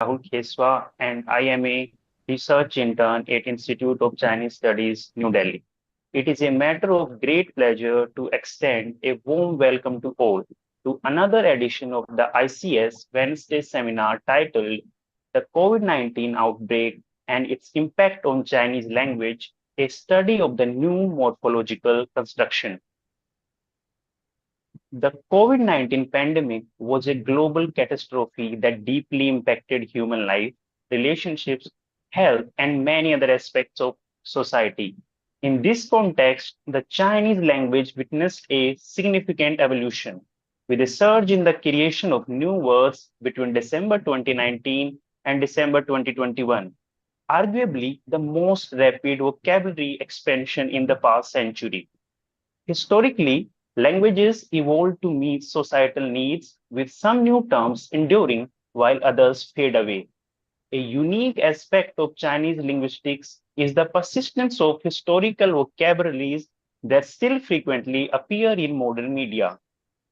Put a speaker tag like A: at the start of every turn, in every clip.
A: Rahul Keswa, and I am a research intern at Institute of Chinese Studies, New Delhi. It is a matter of great pleasure to extend a warm welcome to all to another edition of the ICS Wednesday seminar titled The COVID-19 Outbreak and its Impact on Chinese Language, a study of the new morphological construction. The COVID-19 pandemic was a global catastrophe that deeply impacted human life, relationships, health, and many other aspects of society. In this context, the Chinese language witnessed a significant evolution, with a surge in the creation of new words between December 2019 and December 2021, arguably the most rapid vocabulary expansion in the past century. Historically, languages evolved to meet societal needs, with some new terms enduring while others fade away. A unique aspect of Chinese linguistics is the persistence of historical vocabularies that still frequently appear in modern media.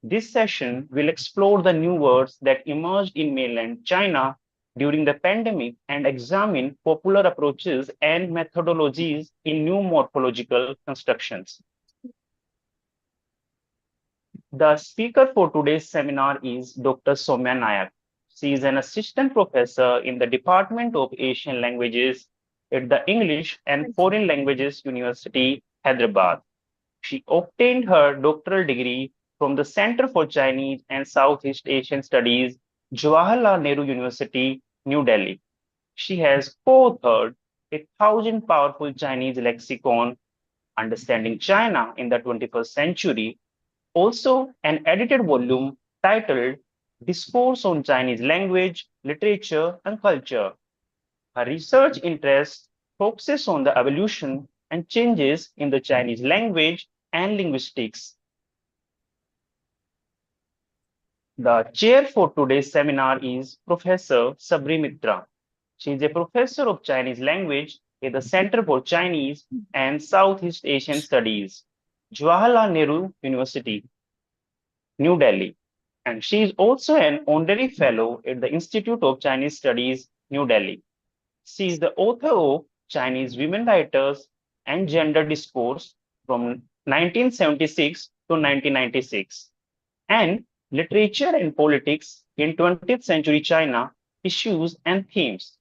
A: This session will explore the new words that emerged in mainland China during the pandemic and examine popular approaches and methodologies in new morphological constructions. The speaker for today's seminar is Dr. Soumya Nayak. She is an assistant professor in the Department of Asian Languages at the English and Foreign Languages University, Hyderabad. She obtained her doctoral degree from the Center for Chinese and Southeast Asian Studies, Jawaharlal Nehru University, New Delhi. She has co-authored a thousand powerful Chinese lexicon, Understanding China in the 21st Century, also an edited volume titled Discourse on Chinese Language, Literature, and Culture. Her research interest focuses on the evolution and changes in the Chinese language and linguistics. The chair for today's seminar is Professor Sabri Mitra. She is a professor of Chinese language at the Center for Chinese and Southeast Asian Studies, Jawaharlal Nehru University, New Delhi, and she is also an honorary fellow at the Institute of Chinese Studies, New Delhi. She is the author of Chinese Women Writers and Gender Discourse from 1976 to 1996 and Literature and Politics in 20th Century China, Issues and Themes.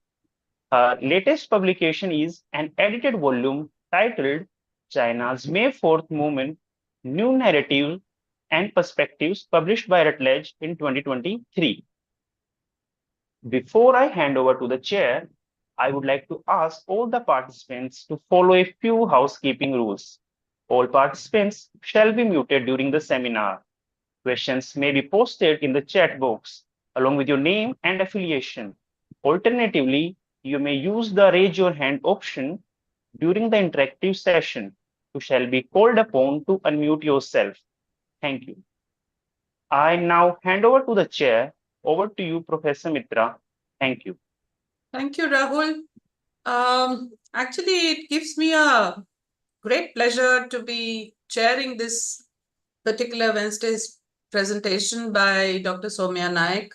A: Her latest publication is an edited volume titled China's May 4th Movement, New Narrative and Perspectives, published by Routledge in 2023. Before I hand over to the chair, I would like to ask all the participants to follow a few housekeeping rules. All participants shall be muted during the seminar. Questions may be posted in the chat box along with your name and affiliation. Alternatively, you may use the raise your hand option during the interactive session. You shall be called upon to unmute yourself. Thank you. I now hand over to the chair. Over to you, Professor Mitra. Thank you.
B: Thank you, Rahul. Actually, it gives me a great pleasure to be chairing this particular Wednesday's presentation by Dr. Soumya Nayak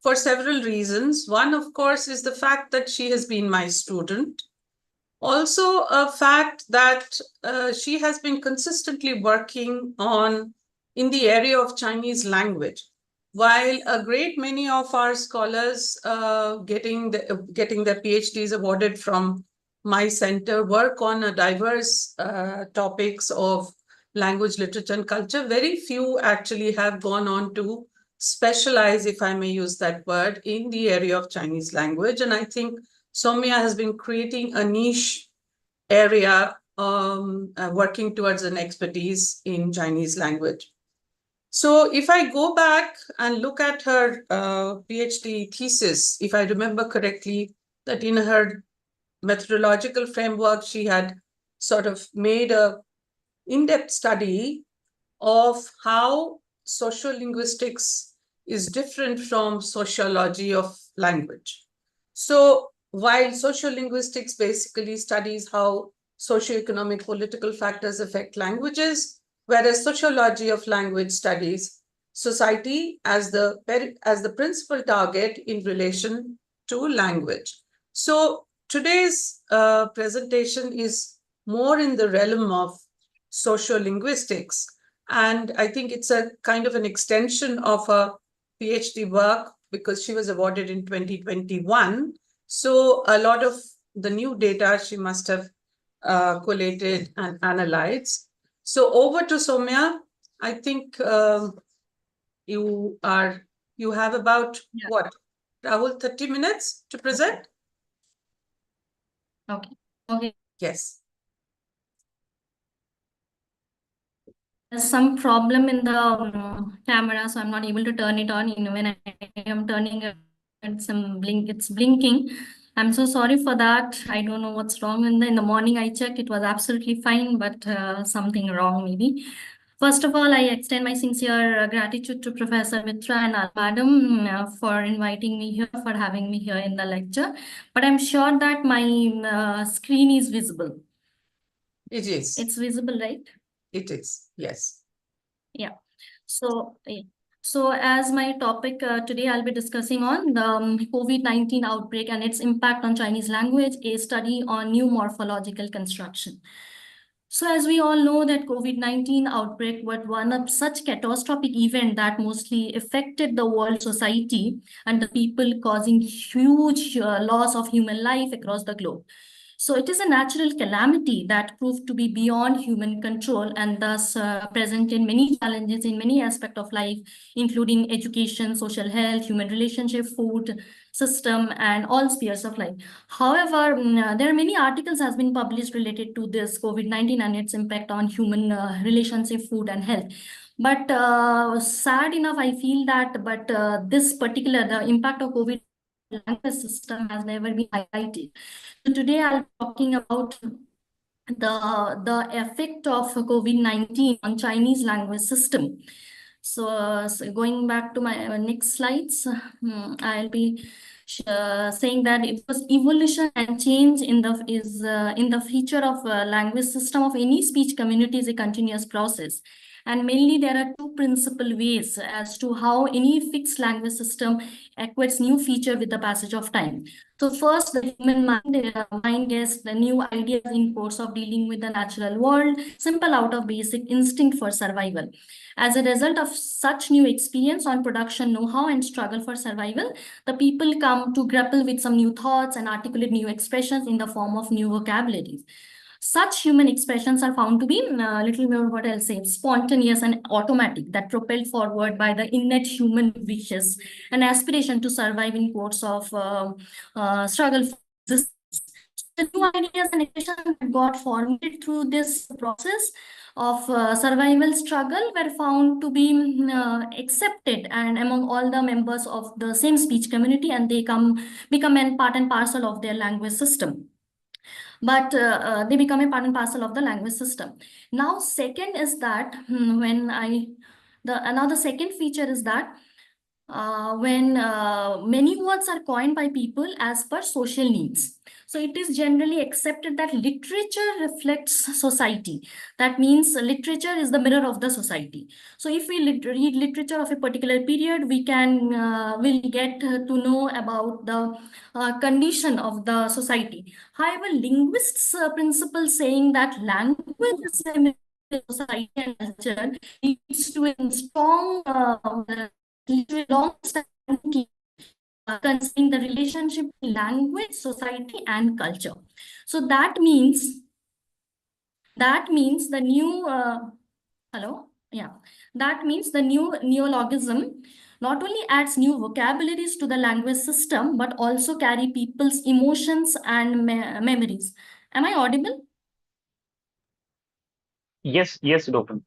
B: for several reasons. One, of course, is the fact that she has been my student. Also, a fact that she has been consistently working on in the area of Chinese language. While a great many of our scholars getting their PhDs awarded from my center work on a diverse topics of language, literature, and culture, very few actually have gone on to specialize, if I may use that word, in the area of Chinese language. And I think Soumya has been creating a niche area working towards an expertise in Chinese language. So if I go back and look at her PhD thesis, if I remember correctly, that in her methodological framework, she had sort of made a in-depth study of how sociolinguistics is different from sociology of language. So while sociolinguistics basically studies how socioeconomic political factors affect languages, whereas sociology of language studies society as the principal target in relation to language. So today's presentation is more in the realm of sociolinguistics, and I think it's a kind of an extension of a PhD work because she was awarded in 2021. So a lot of the new data she must have collated and analyzed. So over to Soumya. I think you have about what, Rahul, 30 minutes to present?
C: Okay.
B: Yes.
C: There's some problem in the camera, so I'm not able to turn it on. When I am turning it, it's blinking. I'm so sorry for that. I don't know what's wrong. In the morning I checked, it was absolutely fine, but something wrong maybe. First of all, I extend my sincere gratitude to Professor Mitra and Madam for inviting me here, for having me here in the lecture. But I'm sure that my screen is visible.
B: It is.
C: It's visible, right?
B: It is, yes.
C: Yeah. So as my topic today, I'll be discussing on the COVID-19 outbreak and its impact on Chinese language, a study on new morphological construction. So as we all know that COVID-19 outbreak was one of such catastrophic event that mostly affected the world society and the people, causing huge loss of human life across the globe. So it is a natural calamity that proved to be beyond human control and thus presented many challenges in many aspects of life, including education, social health, human relationship, food system, and all spheres of life. However, there are many articles has been published related to this COVID-19 and its impact on human relationship, food, and health. But sad enough, I feel that the impact of COVID language system has never been highlighted. So today I'll be talking about the effect of COVID-19 on Chinese language system. So going back to my next slides, I'll be saying that it was evolution and change in the feature of language system of any speech community is a continuous process. And mainly there are two principal ways as to how any fixed language system acquires new feature with the passage of time. So first, the human mind gets the new ideas in course of dealing with the natural world, simple out of basic instinct for survival. As a result of such new experience on production know-how and struggle for survival, the people come to grapple with some new thoughts and articulate new expressions in the form of new vocabularies. Such human expressions are found to be little more, what I'll say, spontaneous and automatic, that propelled forward by the innate human wishes and aspiration to survive in course of struggle for existence. The new ideas and expressions that got formed through this process of survival struggle were found to be accepted and among all the members of the same speech community, and they become a part and parcel of their language system. But they become a part and parcel of the language system. Now, second is that another second feature is that when many words are coined by people as per social needs. So it is generally accepted that literature reflects society. That means literature is the mirror of the society. So if we read literature of a particular period, we will get to know about the condition of the society. However, linguists' principle saying that language is a mirror of society and culture leads to a strong long-standing concerning the relationship between language, society, and culture. So that means the new that means the new neologism not only adds new vocabularies to the language system but also carry people's emotions and memories. Am I audible?
A: Yes, Gautam.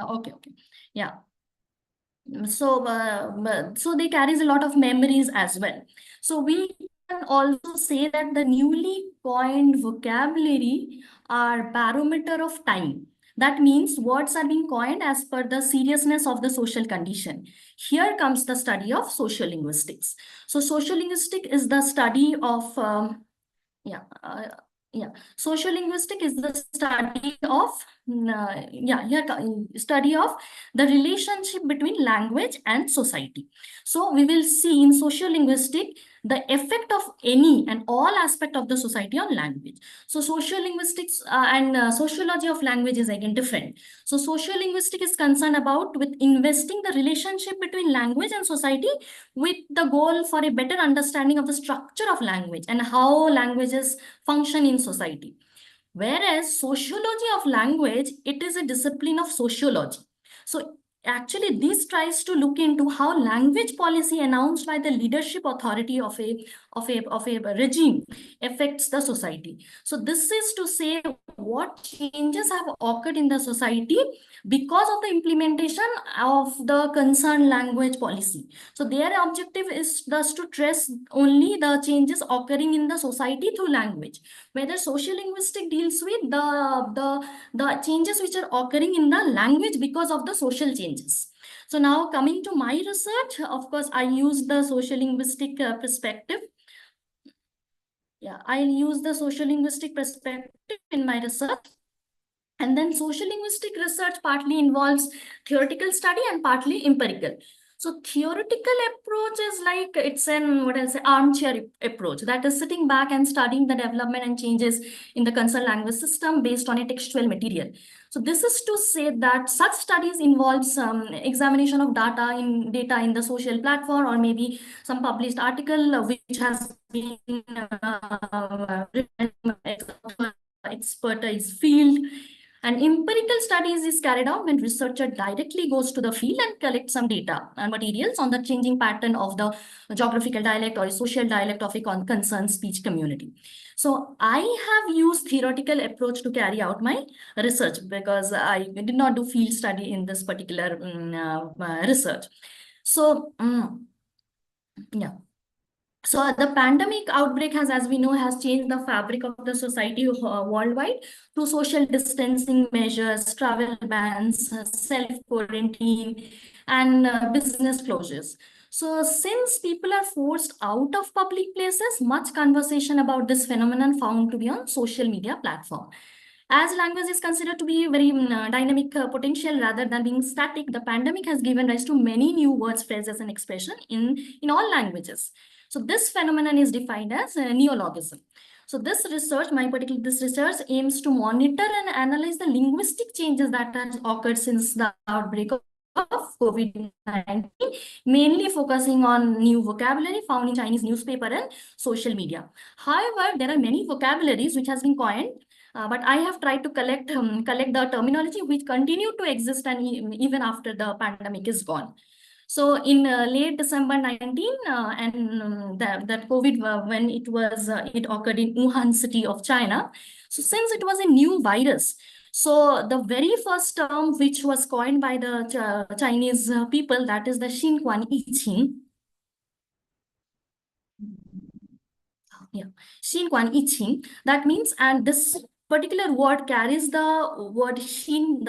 C: Okay. Yeah. So they carries a lot of memories as well. So we can also say that the newly coined vocabulary are barometer of time. That means words are being coined as per the seriousness of the social condition. Here comes the study of sociolinguistics. So sociolinguistic is the study of Sociolinguistic is the study of study of the relationship between language and society. So we will see in sociolinguistic the effect of any and all aspect of the society on language. So sociolinguistics and sociology of language is again different. So sociolinguistic is concerned about with investing the relationship between language and society with the goal for a better understanding of the structure of language and how languages function in society. Whereas sociology of language, it is a discipline of sociology. So actually this tries to look into how language policy announced by the leadership authority of a regime affects the society. So this is to say what changes have occurred in the society because of the implementation of the concerned language policy. So their objective is thus to trace only the changes occurring in the society through language, whether sociolinguistic deals with the changes which are occurring in the language because of the social changes. So now coming to my research, of course, I use the sociolinguistic perspective. I'll use the sociolinguistic perspective in my research. And then sociolinguistic research partly involves theoretical study and partly empirical. So theoretical approach is like, it's an, what I'll say, armchair approach, that is sitting back and studying the development and changes in the concerned language system based on a textual material. So this is to say that such studies involve some examination of data in the social platform, or maybe some published article which has been written by expertise field. And empirical studies is carried out when researcher directly goes to the field and collects some data and materials on the changing pattern of the geographical dialect or a social dialect of a concerned speech community. So I have used theoretical approach to carry out my research because I did not do field study in this particular research. So So the pandemic outbreak has, as we know, has changed the fabric of the society worldwide through social distancing measures, travel bans, self-quarantine, and business closures. So since people are forced out of public places, much conversation about this phenomenon found to be on social media platform. As language is considered to be very dynamic potential rather than being static, the pandemic has given rise to many new words, phrases, and expression in all languages. So this phenomenon is defined as neologism. So this research aims to monitor and analyze the linguistic changes that have occurred since the outbreak of COVID-19, mainly focusing on new vocabulary found in Chinese newspaper and social media. However, there are many vocabularies which has been coined, but I have tried to collect the terminology which continue to exist and even after the pandemic is gone. So in late December 19, and that COVID, when it occurred in Wuhan city of China. So since it was a new virus, so the very first term which was coined by the Chinese people, that is the Xinguan Yiqing. Xinguan Yiqing. That means, and this particular word carries the word xin,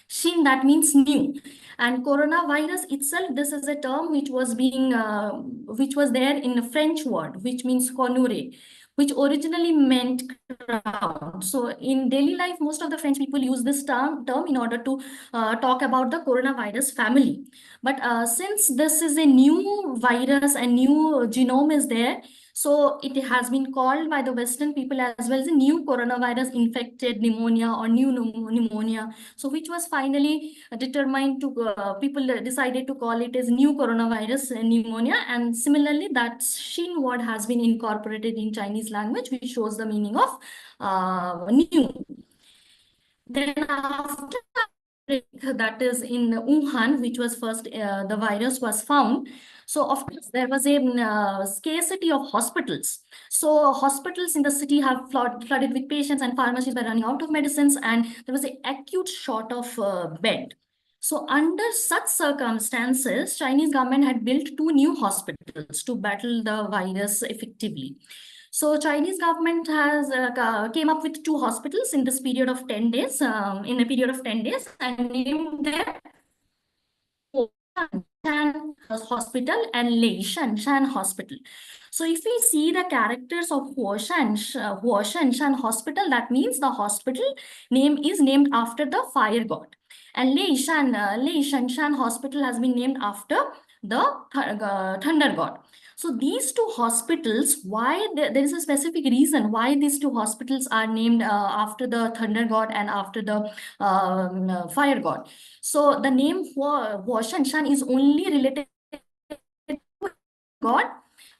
C: xin, that means new. And coronavirus itself, this is a term which was there in a French word, which means conure, which originally meant crowd. So in daily life, most of the French people use this term in order to talk about the coronavirus family. But since this is a new virus and new genome is there, so it has been called by the Western people as well as a new coronavirus infected pneumonia or new pneumonia. So which was finally determined to, people decided to call it as new coronavirus pneumonia. And similarly, that Xin word has been incorporated in Chinese language, which shows the meaning of new. Then after that is in Wuhan, which was first, the virus was found. So of course, there was a scarcity of hospitals. So hospitals in the city have flooded with patients and pharmacies were running out of medicines, and there was an acute short of bed. So under such circumstances, Chinese government had built 2 new hospitals to battle the virus effectively. So Chinese government has came up with 2 hospitals in this period of 10 days, and named them Shan Hospital and Lei Shan Hospital. So if we see the characters of Shan Hospital, that means the hospital name is named after the fire god. And Lei Shan Hospital has been named after the thunder god. So these two hospitals, why there is a specific reason why these two hospitals are named after the thunder god and after the fire god. So the name Shan is only related to God,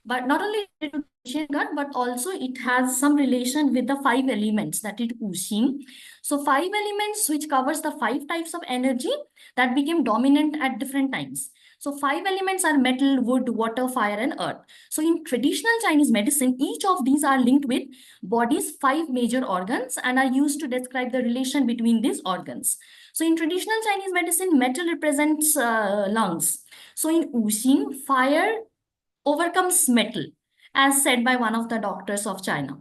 C: but not only related to Asian God, but also it has some relation with the 5 elements, that is Uxing. So 5 elements which covers the 5 types of energy that became dominant at different times. So 5 elements are metal, wood, water, fire, and earth. So in traditional Chinese medicine, each of these are linked with body's 5 major organs and are used to describe the relation between these organs. So in traditional Chinese medicine, metal represents lungs. So in Wuxing, fire overcomes metal, as said by one of the doctors of China.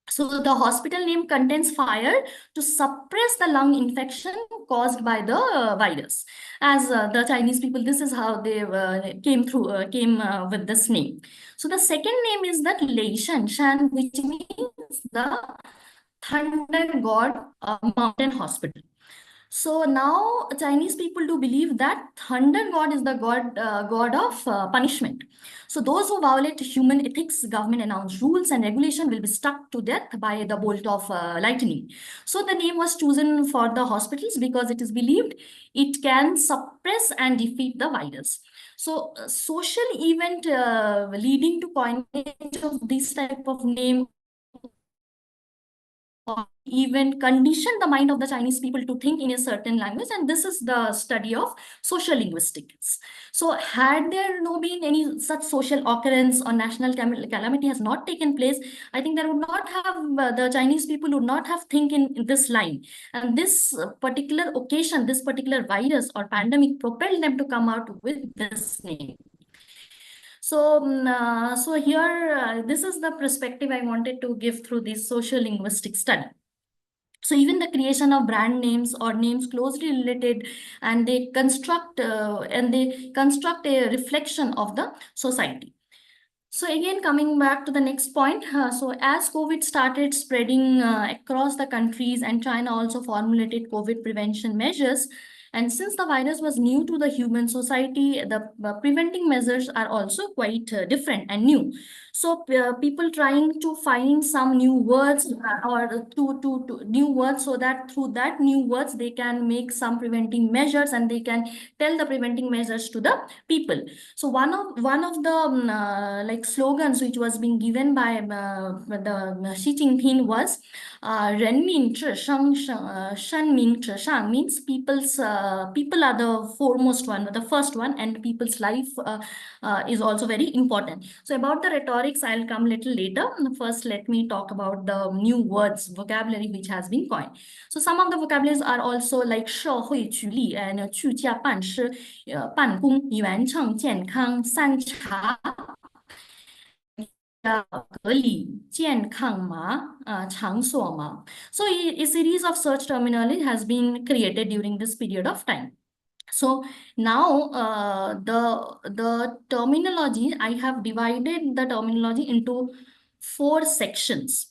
C: So the hospital name contains fire to suppress the lung infection caused by the virus. As the Chinese people, this is how they came with this name. So the second name is that Lei Shan, which means the thunder god mountain hospital. So now Chinese people do believe that thunder god is the god of punishment. So those who violate human ethics, government announced rules and regulation will be struck to death by the bolt of lightning. So the name was chosen for the hospitals because it is believed it can suppress and defeat the virus. So social event leading to coinage of this type of name or even condition the mind of the Chinese people to think in a certain language, and this is the study of sociolinguistics. So had there no been any such social occurrence or national calamity has not taken place, I think there would not have, the Chinese people would not have think in this line. And this particular occasion, this particular virus or pandemic propelled them to come out with this name. So, so here, this is the perspective I wanted to give through this sociolinguistic study. So even the creation of brand names or names closely related, and they construct a reflection of the society. So again, coming back to the next point, so as COVID started spreading across the countries and China also formulated COVID prevention measures, and since the virus was new to the human society, the preventing measures are also quite different and new. So people trying to find some new words or to new words, so that through that new words they can make some preventing measures and they can tell the preventing measures to the people. So one of the like slogans which was being given by the Xi Jinping was 人民至上生民至上 means people are the foremost one, the first one, and people's life is also very important. So about the rhetorics, I'll come little later. First, let me talk about the new words, vocabulary which has been coined. So some of the vocabularies are also like 社会举例 and 居家办事、办公、圆称、健康、三茶。隔离、健康码、场所码. So a series of such terminology has been created during this period of time. So now the terminology, I have divided the terminology into 4 sections.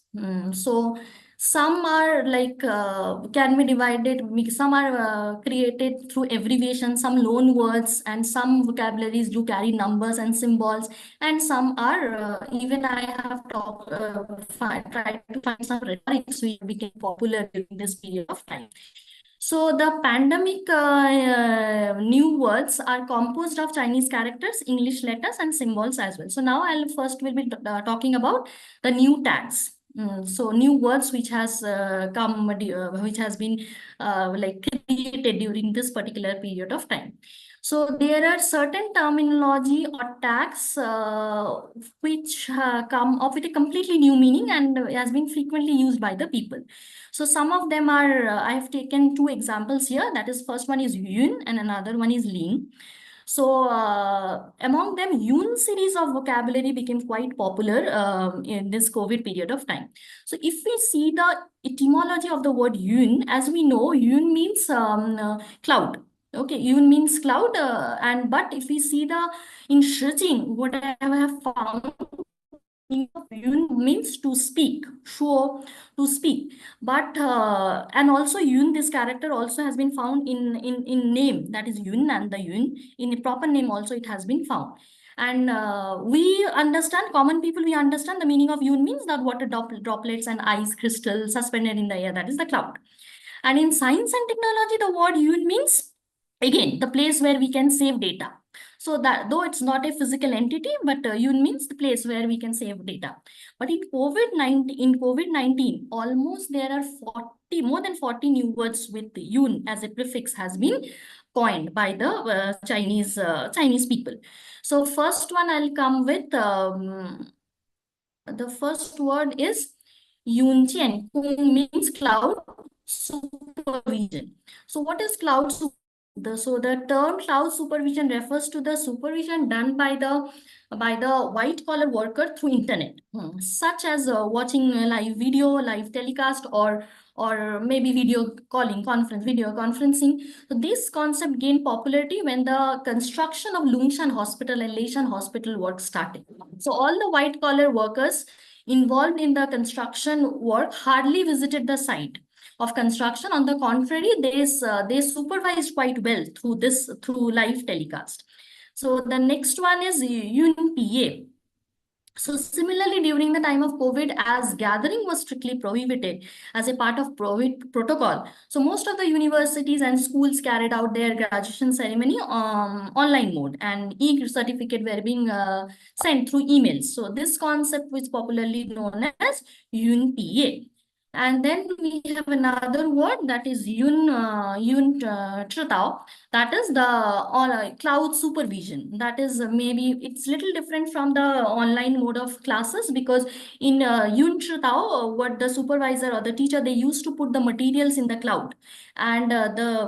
C: So some are like can be divided, some are created through abbreviation, some loan words, and some vocabularies do carry numbers and symbols, and some are even I have tried to find some rhetorics which became popular during this period of time. So the pandemic new words are composed of Chinese characters, English letters, and symbols as well. So now will be talking about the new tags. So new words which has which has been like created during this particular period of time. So there are certain terminology or tags which come up with a completely new meaning and has been frequently used by the people. So some of them are, I have taken 2 examples here. That is, first one is Yun and another one is Ling. So among them, Yun series of vocabulary became quite popular in this COVID period of time. So if we see the etymology of the word Yun, as we know, Yun means cloud. Okay, yun means cloud, but if we see in Shijing, what I have found, yun means to speak, sure, to speak. But and also yun, this character also has been found in name, that is yun, and the yun in a proper name also it has been found. And we understand, common people, we understand the meaning of yun means that water droplets and ice crystals suspended in the air, that is the cloud. And in science and technology, the word yun means, again, the place where we can save data. So that though it's not a physical entity, but yun means the place where we can save data. But in COVID-19, almost there are 40, more than 40 new words with yun as a prefix has been coined by the Chinese people. So first one I'll come with, the first word is Yunqian, who means cloud supervision. So what is cloud supervision? So the term cloud supervision refers to the supervision done by the white collar worker through internet, such as watching a live video, live telecast, or maybe video conferencing. So this concept gained popularity when the construction of Lungshan Hospital and Leishan Hospital work started. So all the white collar workers involved in the construction work hardly visited the site of construction. On the contrary, they supervised quite well through live telecast. So the next one is UNPA. So similarly, during the time of COVID, as gathering was strictly prohibited as a part of COVID protocol, so most of the universities and schools carried out their graduation ceremony online mode, and e-certificate were being sent through emails. So this concept was popularly known as UNPA. And then we have another word, that is Tritao. That is the cloud supervision. That is maybe it's little different from the online mode of classes, because in Yun Tritao, what the supervisor or the teacher, they used to put the materials in the cloud, and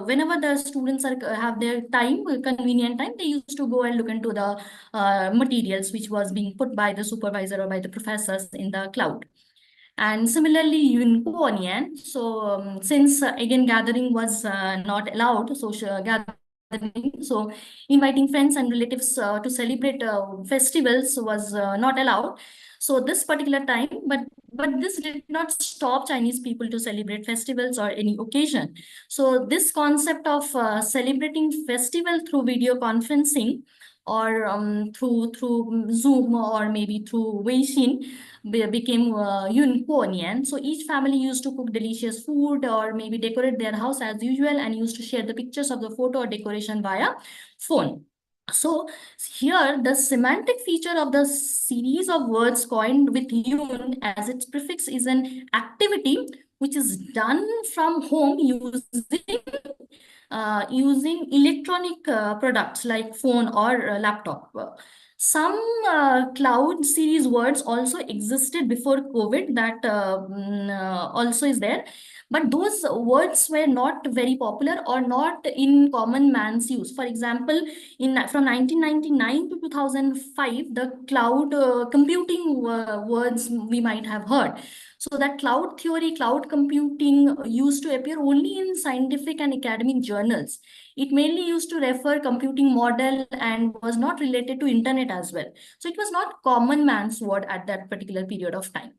C: whenever the students have their time, convenient time, they used to go and look into the materials which was being put by the supervisor or by the professors in the cloud. And similarly, Yunkuonian. So since again gathering was not allowed, social gathering, so inviting friends and relatives to celebrate festivals was not allowed. So this particular time, but this did not stop Chinese people to celebrate festivals or any occasion. So this concept of celebrating festival through video conferencing, or through Zoom, or maybe through Weixin, became Yunkuonian. So each family used to cook delicious food or maybe decorate their house as usual, and used to share the pictures of the photo or decoration via phone. So here, the semantic feature of the series of words coined with yun as its prefix is an activity which is done from home using electronic products like phone or laptop. Some cloud series words also existed before COVID, that also is there. But those words were not very popular or not in common man's use. For example, from 1999 to 2005, the cloud computing words we might have heard. So that cloud theory, cloud computing used to appear only in scientific and academic journals. It mainly used to refer computing model and was not related to internet as well. So it was not common man's word at that particular period of time.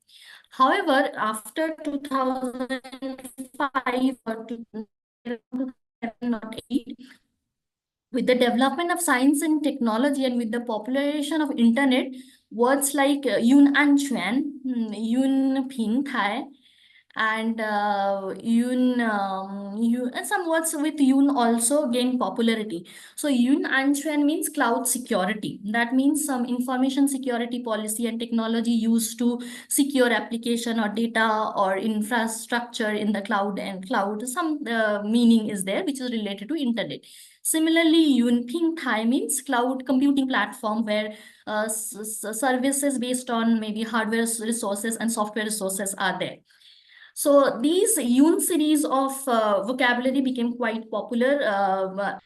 C: However, after 2005 or 2008, with the development of science and technology and with the popularization of internet, words like Yun Anquan, Yun Ping Tai, and and some words with Yun also gain popularity. So Yun Anquan means cloud security. That means some information security policy and technology used to secure application or data or infrastructure in the cloud, and cloud, some meaning is there which is related to internet. Similarly, Yunping Tai means cloud computing platform, where services based on maybe hardware resources and software resources are there. So these Yun series of vocabulary became quite popular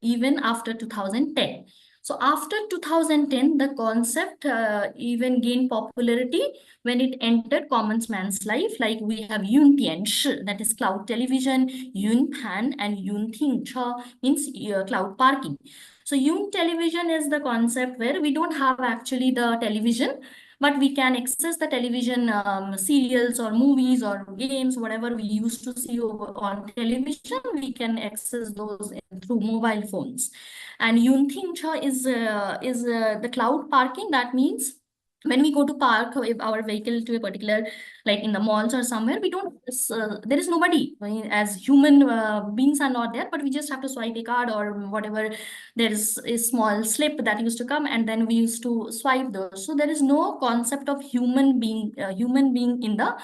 C: even after 2010. So after 2010, the concept even gained popularity when it entered common man's life. Like we have Yun Tian Shi, that is cloud television, Yun Pan, and Yun Ting Cha means cloud parking. So Yun television is the concept where we don't have actually the television, but we can access the television serials or movies or games, whatever we used to see over on television, we can access those through mobile phones. And Yuntingcha is the cloud parking. That means when we go to park our vehicle to a particular, like in the malls or somewhere, we don't, there is nobody. I mean, as human beings are not there, but we just have to swipe a card or whatever. There is a small slip that used to come, and then we used to swipe those. So there is no concept of human being in the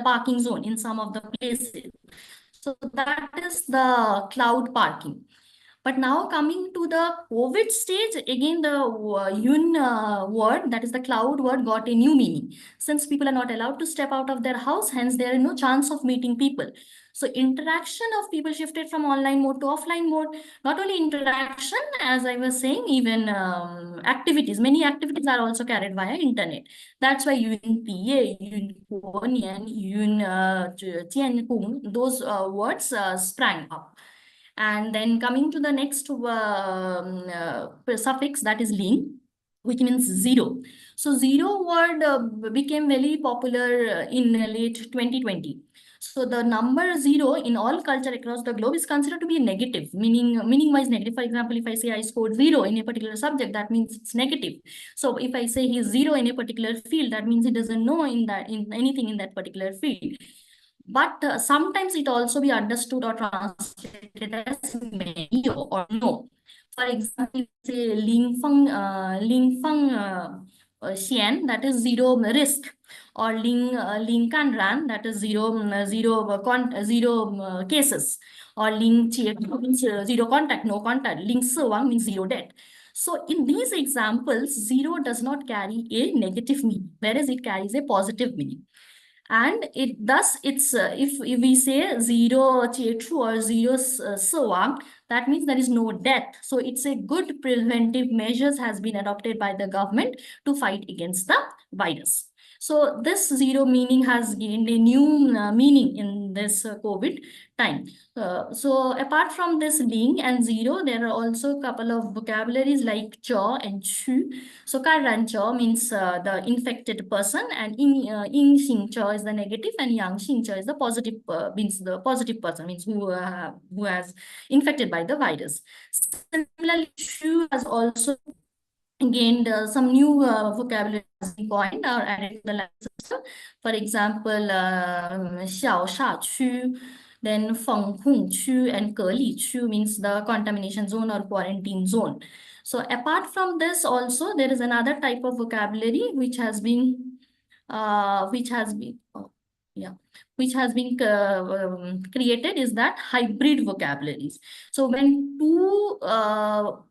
C: parking zone in some of the places. So that is the cloud parking. But now coming to the COVID stage, again the Yun word, that is the cloud word, got a new meaning. Since people are not allowed to step out of their house, hence there is no chance of meeting people. So interaction of people shifted from online mode to offline mode. Not only interaction, as I was saying, even activities. Many activities are also carried via internet. That's why Yun Piye, Yun Kuonian, Yun Jian Kung, those words sprang up. And then coming to the next suffix, that is ling, which means zero. So zero word became very popular in late 2020. So the number zero in all culture across the globe is considered to be a negative, meaning wise negative. For example, if I say I scored zero in a particular subject, that means it's negative. So if I say he's zero in a particular field, that means he doesn't know in anything in that particular field. But sometimes it also be understood or translated as many or no. For example, say Ling Feng Xian, that is zero risk, or Ling Kan Ran, that is zero cases, or Ling Chie means zero contact, no contact. Ling Se Wang means zero debt. So in these examples, zero does not carry a negative meaning, whereas it carries a positive meaning. And it thus it's if we say zero true or zero sewang, that means there is no death. So it's a good preventive measures has been adopted by the government to fight against the virus. So this zero meaning has gained a new meaning in this COVID time. So apart from this ling and zero, there are also a couple of vocabularies like cho and chu. So karan cho means the infected person, and yin xing cho is the negative, and yang xing cho is the positive, means the positive person, means who has infected by the virus. Similarly, chu has also gained some new vocabulary has been coined or added to the language system. For example, xiao sha chu, then feng hung chu, and ke li chu means the contamination zone or quarantine zone. So apart from this, also there is another type of vocabulary which has been created, is that hybrid vocabularies. So when two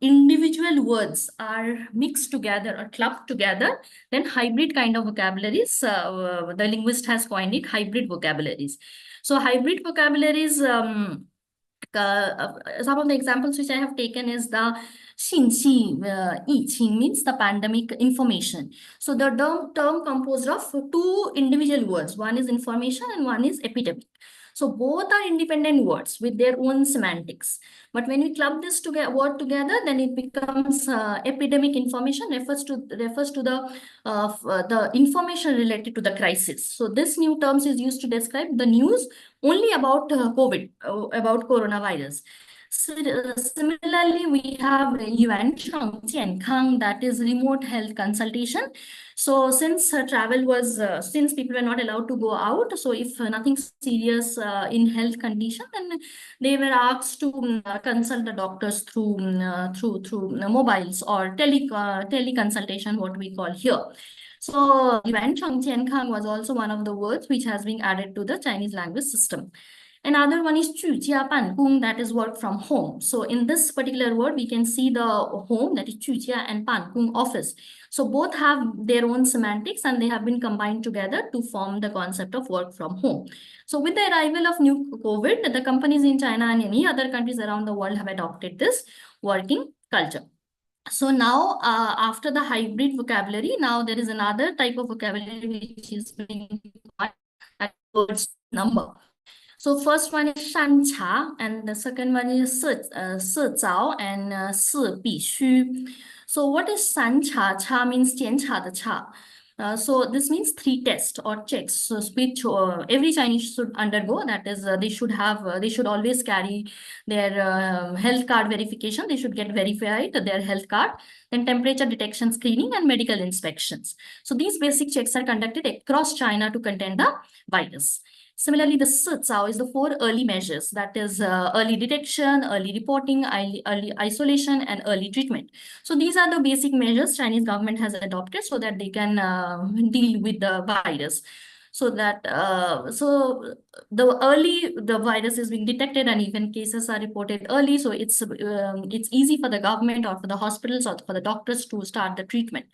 C: individual words are mixed together or clubbed together, then hybrid kind of vocabularies, the linguist has coined it hybrid vocabularies. So hybrid vocabularies, some of the examples which I have taken is the 信息, 疫情 means the pandemic information. So the term composed of two individual words. One is information and one is epidemic. So both are independent words with their own semantics. But when we club this word together, then it becomes epidemic information, refers to the information related to the crisis. So this new terms is used to describe the news only about COVID, about coronavirus. So, similarly, we have Yuan Cheng Jiankang, that is remote health consultation. So since travel was, since people were not allowed to go out, so if nothing serious in health condition, then they were asked to consult the doctors through mobiles or teleconsultation, what we call here. So Yuan Cheng Jiankang was also one of the words which has been added to the Chinese language system. Another one is 居家办公, that is work from home. So in this particular word, we can see the home, that is 居家, and 办公, office. So both have their own semantics and they have been combined together to form the concept of work from home. So with the arrival of new COVID, the companies in China and many other countries around the world have adopted this working culture. So now, after the hybrid vocabulary, now there is another type of vocabulary which is being taught at words number. So first one is 善茶, and the second one is 四早 and 四必须. So what is 善茶? Cha means 检查的茶. So this means 3 tests or checks. So which every Chinese should undergo. That is, they should always carry their health card verification. They should get verified their health card. Then temperature detection screening and medical inspections. So these basic checks are conducted across China to contain the virus. Similarly, the Sitsao is the 4 early measures, that is early detection, early reporting, early isolation, and early treatment. So these are the basic measures Chinese government has adopted so that they can deal with the virus. So that the virus is being detected and even cases are reported early. So it's easy for the government or for the hospitals or for the doctors to start the treatment.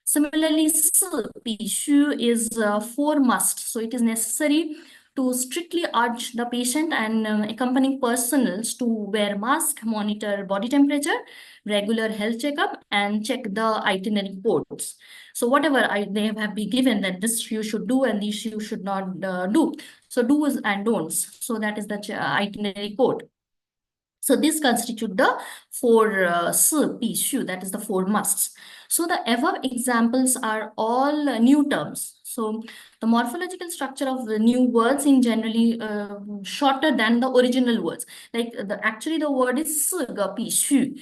C: Similarly, 四必须 is 4 must. So it is necessary to strictly urge the patient and accompanying personnels to wear mask, monitor body temperature, regular health checkup, and check the itinerary codes. So whatever they have been given that this you should do and this you should not do. So do's and don'ts. So that is the itinerary code. So this constitute the 4 四必须, that is the 4 musts. So the above examples are all new terms. So the morphological structure of the new words in generally shorter than the original words. Like actually the word is 四个必须.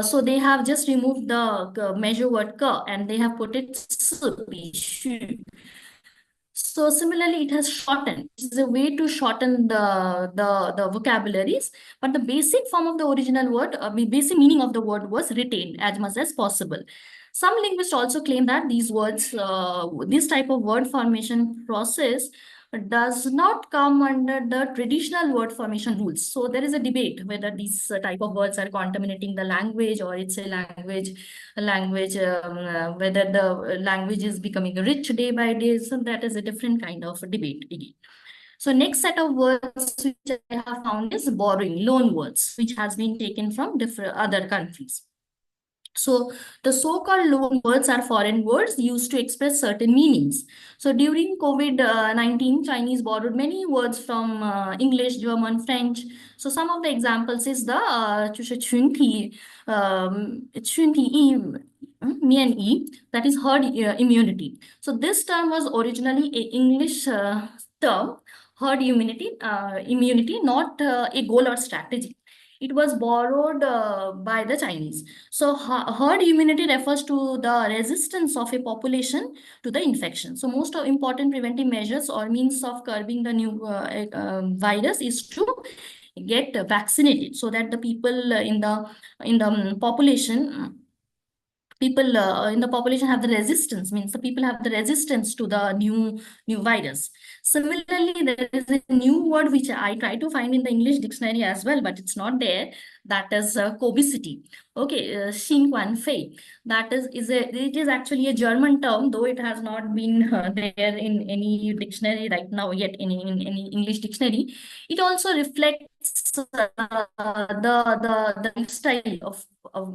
C: So they have just removed the measure word 个 and they have put it 四必须. So similarly, it has shortened. It's a way to shorten the vocabularies, but the basic form of the original word, basic meaning of the word was retained as much as possible. Some linguists also claim that these words, this type of word formation process does not come under the traditional word formation rules. So there is a debate whether these type of words are contaminating the language or it's a language, whether the language is becoming rich day by day. So that is a different kind of debate again. So next set of words which I have found is borrowing, loan words, which has been taken from different other countries. So the so-called loan words are foreign words used to express certain meanings. So during COVID-19, Chinese borrowed many words from English, German, French. So some of the examples is the 就是群体面议, that is herd immunity. So this term was originally an English term, herd immunity, not a goal or strategy. It was borrowed by the Chinese. So herd immunity refers to the resistance of a population to the infection. So most important preventive measures or means of curbing the new virus is to get vaccinated so that the people in the population people in the population have the resistance, means the people have the resistance to the new virus. Similarly, there is a new word which I try to find in the English dictionary as well, but it's not there. That is obesity. Okay, 新冠肺. That it is actually a German term, though it has not been there in any dictionary right now yet, in any English dictionary. It also reflects the lifestyle of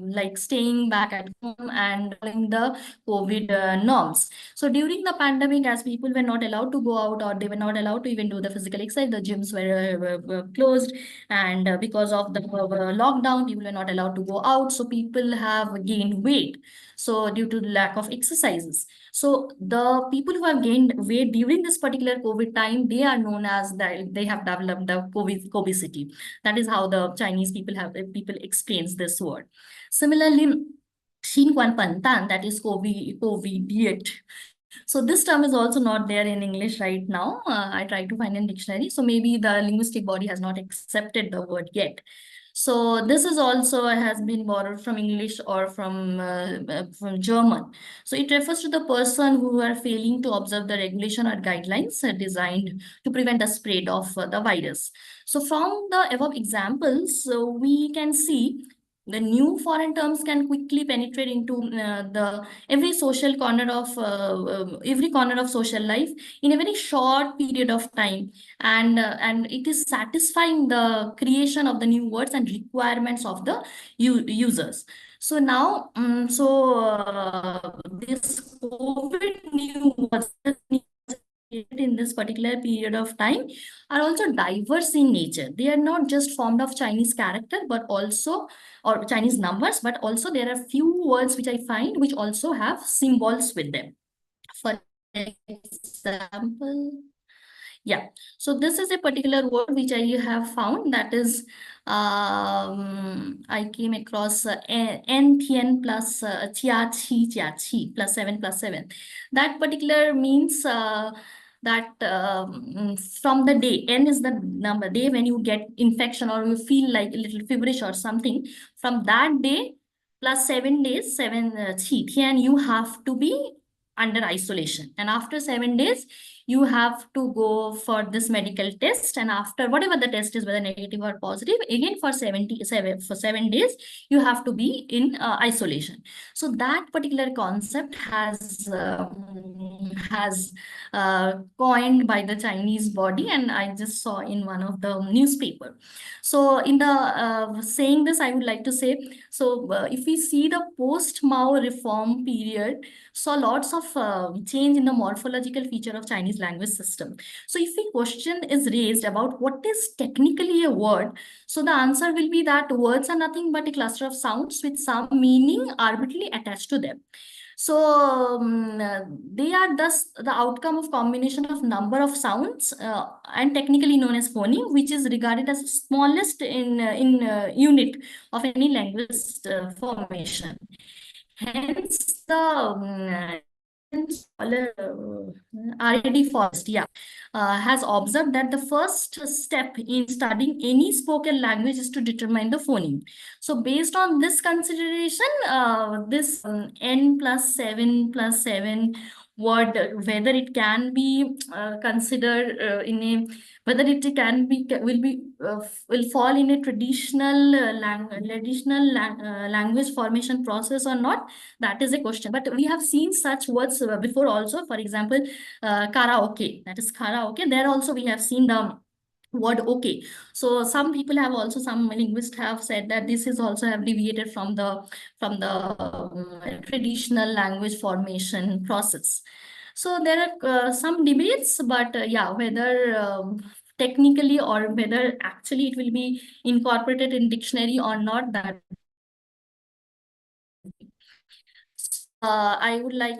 C: like staying back at home and following the COVID norms. So during the pandemic, as people were not allowed to go out or they were not allowed to even do the physical exercise, the gyms were closed, and because of the lockdown, people were not allowed to go out. So people have gained weight. So due to the lack of exercises. So the people who have gained weight during this particular COVID time, they are known as that they have developed the obesity. That is how the Chinese people explains this word. Similarly, 新冠笨蛋, that is COVID. So this term is also not there in English right now. I try to find in dictionary. So maybe the linguistic body has not accepted the word yet. So this is also has been borrowed from English or from German. So it refers to the person who are failing to observe the regulation or guidelines designed to prevent the spread of the virus. So from the above examples, we can see the new foreign terms can quickly penetrate into every corner of social life in a very short period of time, and it is satisfying the creation of the new words and requirements of the users. So now, this COVID new was in this particular period of time are also diverse in nature. They are not just formed of Chinese character, but also, or Chinese numbers, but also there are few words which I find which also have symbols with them. For example, yeah. So this is a particular word which I have found, that is, I came across n tien plus chia chi plus 7 plus 7. That particular means that from the day, n is the number day when you get infection or you feel like a little feverish or something. From that day plus 7 days, 7 you have to be under isolation, and after 7 days you have to go for this medical test, and after whatever the test is, whether negative or positive, again for 7 days you have to be in isolation. So that particular concept has coined by the Chinese body, and I just saw in one of the newspaper. So in the saying this, I would like to say, so if we see the post-Mao reform period, saw lots of change in the morphological feature of Chinese language system. So if a question is raised about what is technically a word, so the answer will be that words are nothing but a cluster of sounds with some meaning arbitrarily attached to them. So they are thus the outcome of combination of number of sounds and technically known as phoneme, which is regarded as the smallest in unit of any language formation. Hence, the scholar R.A.D. Forrest, has observed that the first step in studying any spoken language is to determine the phoneme. So, based on this consideration, this n plus 7 plus 7 word, whether it can be considered in a, whether it can be, will fall in a traditional language formation process or not, that is a question. But we have seen such words before also. For example, karaoke, that is karaoke. There also we have seen the word okay. So some people have also, some linguists have said that this is also have deviated from the traditional language formation process. So there are some debates, but yeah, whether technically or whether actually it will be incorporated in dictionary or not, that I would like.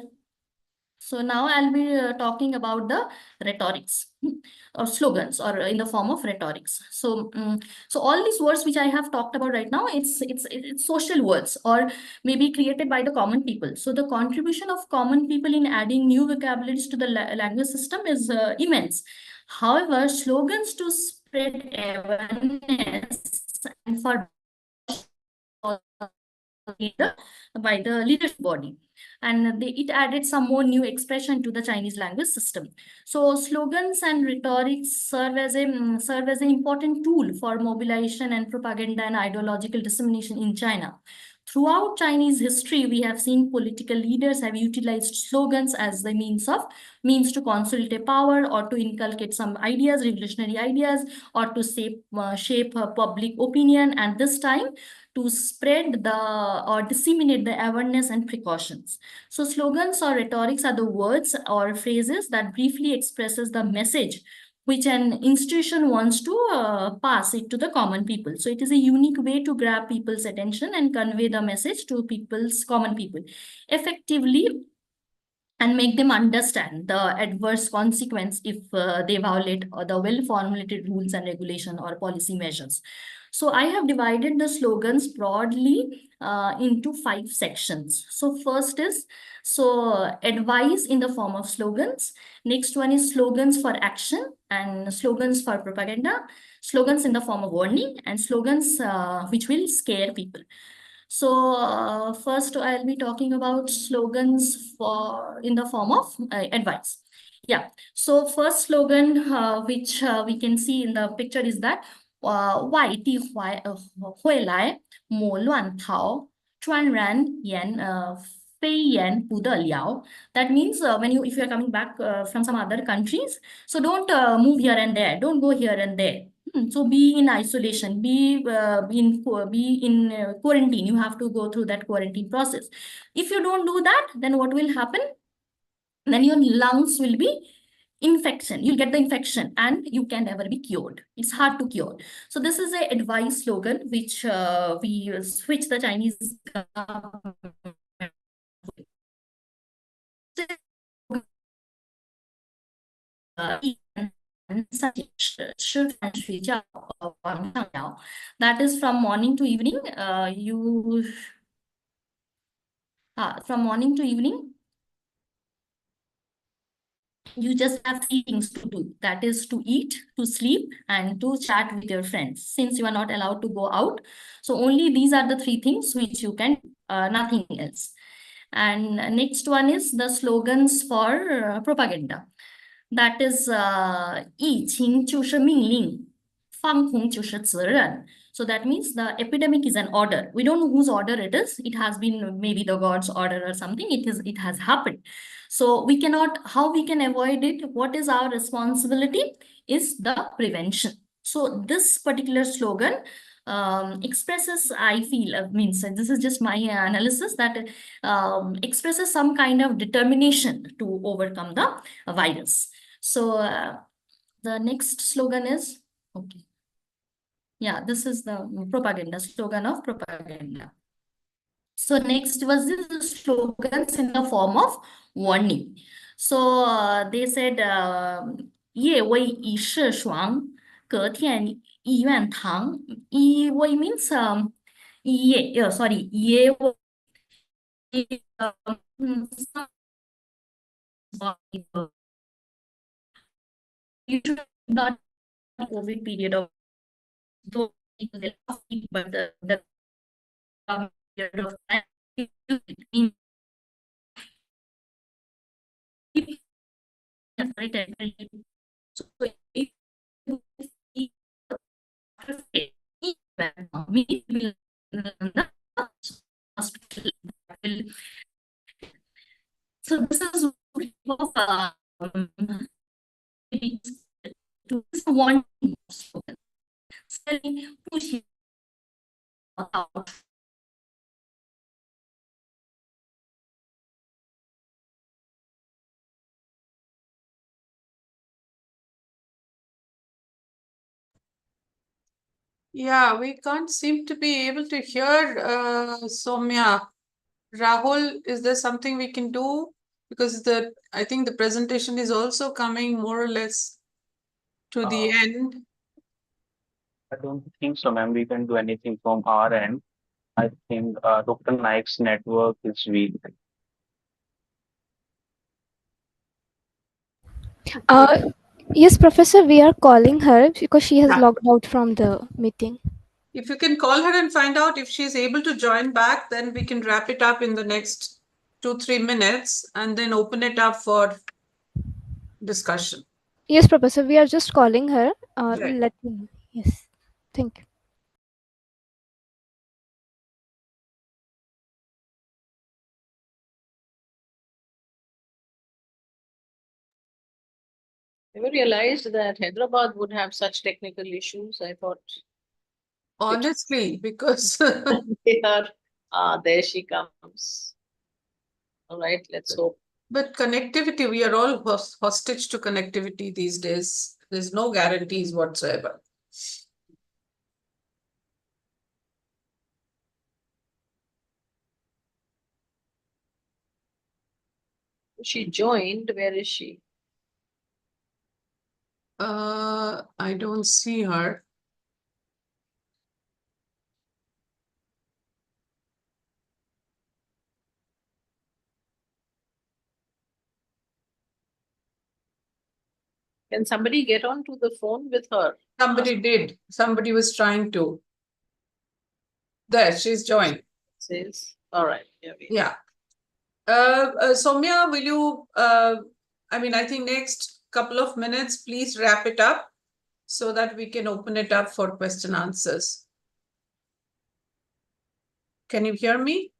C: So now I'll be talking about the rhetorics or slogans, or in the form of rhetorics. So, so all these words which I have talked about right now, it's social words, or maybe created by the common people. So the contribution of common people in adding new vocabularies to the language system is immense. However, slogans to spread awareness and for by the leadership body, and it added some more new expression to the Chinese language system. So slogans and rhetorics serve as an important tool for mobilization and propaganda and ideological dissemination in China. Throughout Chinese history, we have seen political leaders have utilized slogans as the means to consolidate power, or to inculcate some ideas, revolutionary ideas, or to shape public opinion, and this time to spread or disseminate the awareness and precautions. So slogans or rhetorics are the words or phrases that briefly expresses the message which an institution wants to pass it to the common people. So it is a unique way to grab people's attention and convey the message to common people effectively, and make them understand the adverse consequence if they violate the well-formulated rules and regulation or policy measures. So I have divided the slogans broadly into 5 sections. So first is advice in the form of slogans. Next one is slogans for action and slogans for propaganda, slogans in the form of warning, and slogans which will scare people. So first I'll be talking about slogans in the form of advice. Yeah. So first slogan which we can see in the picture is that 外地会来莫乱逃专然言非言不得了. That means if you are coming back from some other countries, so don't move here and there, don't go here and there. So be in isolation, be in quarantine. You have to go through that quarantine process. If you don't do that, then what will happen? Then your lungs will be infection. You'll get the infection and you can never be cured. It's hard to cure. So this is a advice slogan which which the Chinese government 吃饭睡觉往上聊. That is from morning to evening. From morning to evening, you just have three things to do. That is to eat, to sleep, and to chat with your friends. Since you are not allowed to go out, so only these are the three things which you can, nothing else. And next one is the slogans for propaganda. That is 疫情就是命令，防控就是责任. So that means the epidemic is an order. We don't know whose order it is. It has been maybe the God's order or something. It has happened. So we cannot, how we can avoid it? What is our responsibility? Is the prevention. So this particular slogan expresses, I feel, means this is just my analysis, that expresses some kind of determination to overcome the virus. So the next slogan is, okay. Yeah, this is the propaganda, slogan of propaganda. So next was this slogans in the form of warning. So they said, 夜微一世爽，隔天医院堂。夜微 means sorry, 夜微 you should not COVID period of those people, but the period of time in so if so this is to one push out.
B: Yeah, we can't seem to be able to hear Soumya. Rahul, is there something we can do? Because I think the presentation is also coming more or less to the end.
A: I don't think so, ma'am. We can do anything from our end. I think Dr. Naik's network is weak.
D: Yes, Professor, we are calling her because she has
B: Yeah.
D: logged out from the meeting.
B: If you can call her and find out if she's able to join back, then we can wrap it up in the next 2-3 minutes and then open it up for discussion.
D: Yes, Professor, we are just calling her.
B: Right.
D: Let me know. Yes, thank you.
E: Never realized that Hyderabad would have such technical issues. I thought
B: Honestly, because
E: they are, there she comes. All right, let's hope.
B: but connectivity, we are all hostage to connectivity these days. There's no guarantees whatsoever.
E: She joined. Where is she?
B: I don't see her.
E: Can somebody get onto the phone with her?
B: Somebody did. Somebody was trying to. There, she's joined.
E: Says, all right. Here we
B: Yeah. Soumya, will you, I mean, I think next couple of minutes, please wrap it up so that we can open it up for question answers. Can you hear me?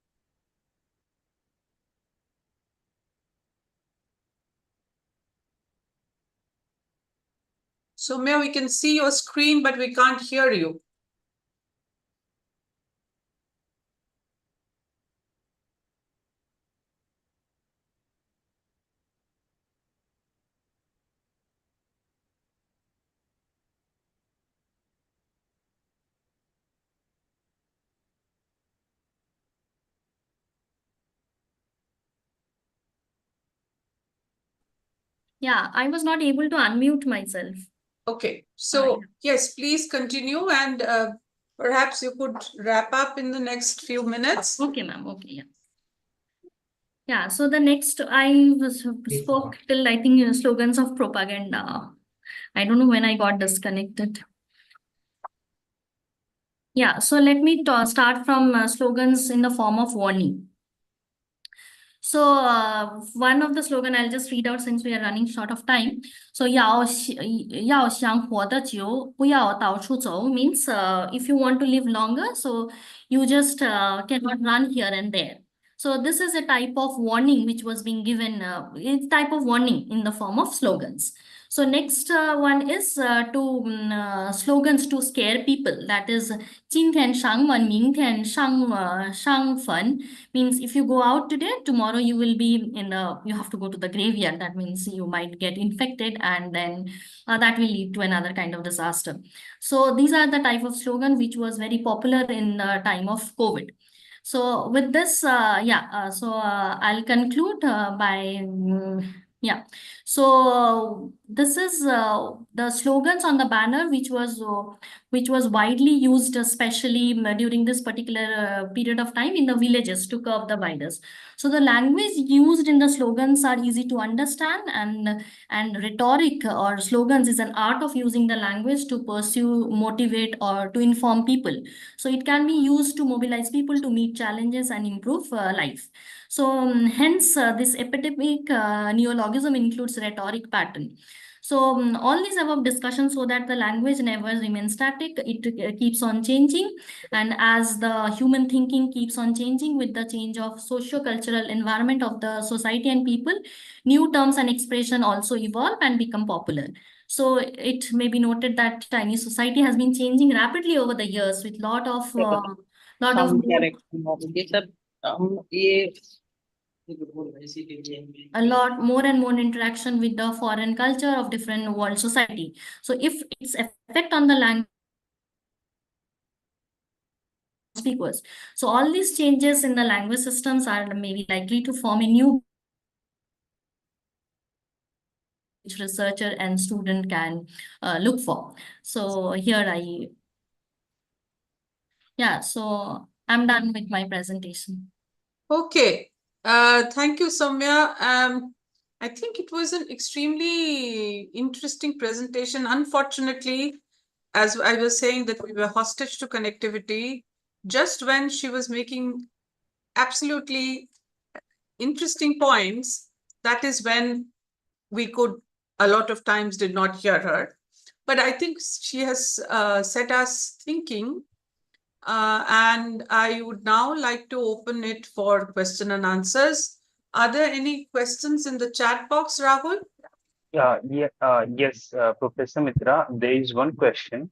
B: Soumya, we can see your screen, but we can't hear you.
C: Yeah, I was not able to unmute myself.
B: Okay, so
C: yeah.
B: yes, please continue, and perhaps you could wrap up in the next few minutes.
C: Okay, ma'am. Okay, yeah. Yeah, so the next I spoke till I think slogans of propaganda. I don't know when I got disconnected. Yeah, so let me start from slogans in the form of warning. So one of the slogan I'll just read out since we are running short of time. So 要想活得久，不要到处走 means if you want to live longer, so you just cannot run here and there. So this is a type of warning which was being given, it's type of warning in the form of slogans. So next one is slogans to scare people. That is 今天上门，明天上坟 means if you go out today, tomorrow you will be you have to go to the graveyard. That means you might get infected, and then that will lead to another kind of disaster. So these are the type of slogan which was very popular in the time of COVID. So with this, I'll conclude yeah. So this is the slogans on the banner, which was widely used, especially during this particular period of time in the villages to curb the virus. So the language used in the slogans are easy to understand, and rhetoric or slogans is an art of using the language to pursue, motivate, or to inform people. So it can be used to mobilize people to meet challenges and improve life. So hence this epidemic neologism includes rhetoric pattern. So all these above discussions so that the language never remains static, it keeps on changing. And as the human thinking keeps on changing with the change of socio-cultural environment of the society and people, new terms and expression also evolve and become popular. So it may be noted that Chinese society has been changing rapidly over the years with lot of
E: Correct. ये सब ये
C: a lot more and more interaction with the foreign culture of different world society. So if its effect on the language speakers, so all these changes in the language systems are maybe likely to form a new which researcher and student can look for. So here so I'm done with my presentation.
B: Okay, thank you, Soumya. I think it was an extremely interesting presentation. Unfortunately, as I was saying, that we were hostage to connectivity. Just when she was making absolutely interesting points, that is when we could, a lot of times, did not hear her. But I think she has set us thinking. And I would now like to open it for question and answers. Are there any questions in the chat box, Rahul?
A: Yes, Professor Mitra, there is one question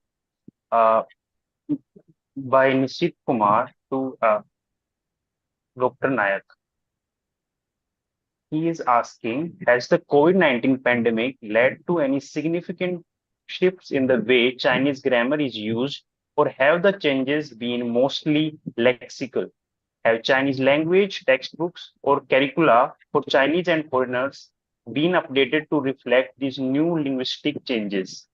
A: by Nishit Kumar to Dr. Nayak. He is asking, has the COVID-19 pandemic led to any significant shifts in the way Chinese grammar is used, or have the changes been mostly lexical? Have Chinese language textbooks or curricula for Chinese and foreigners been updated to reflect these new linguistic changes?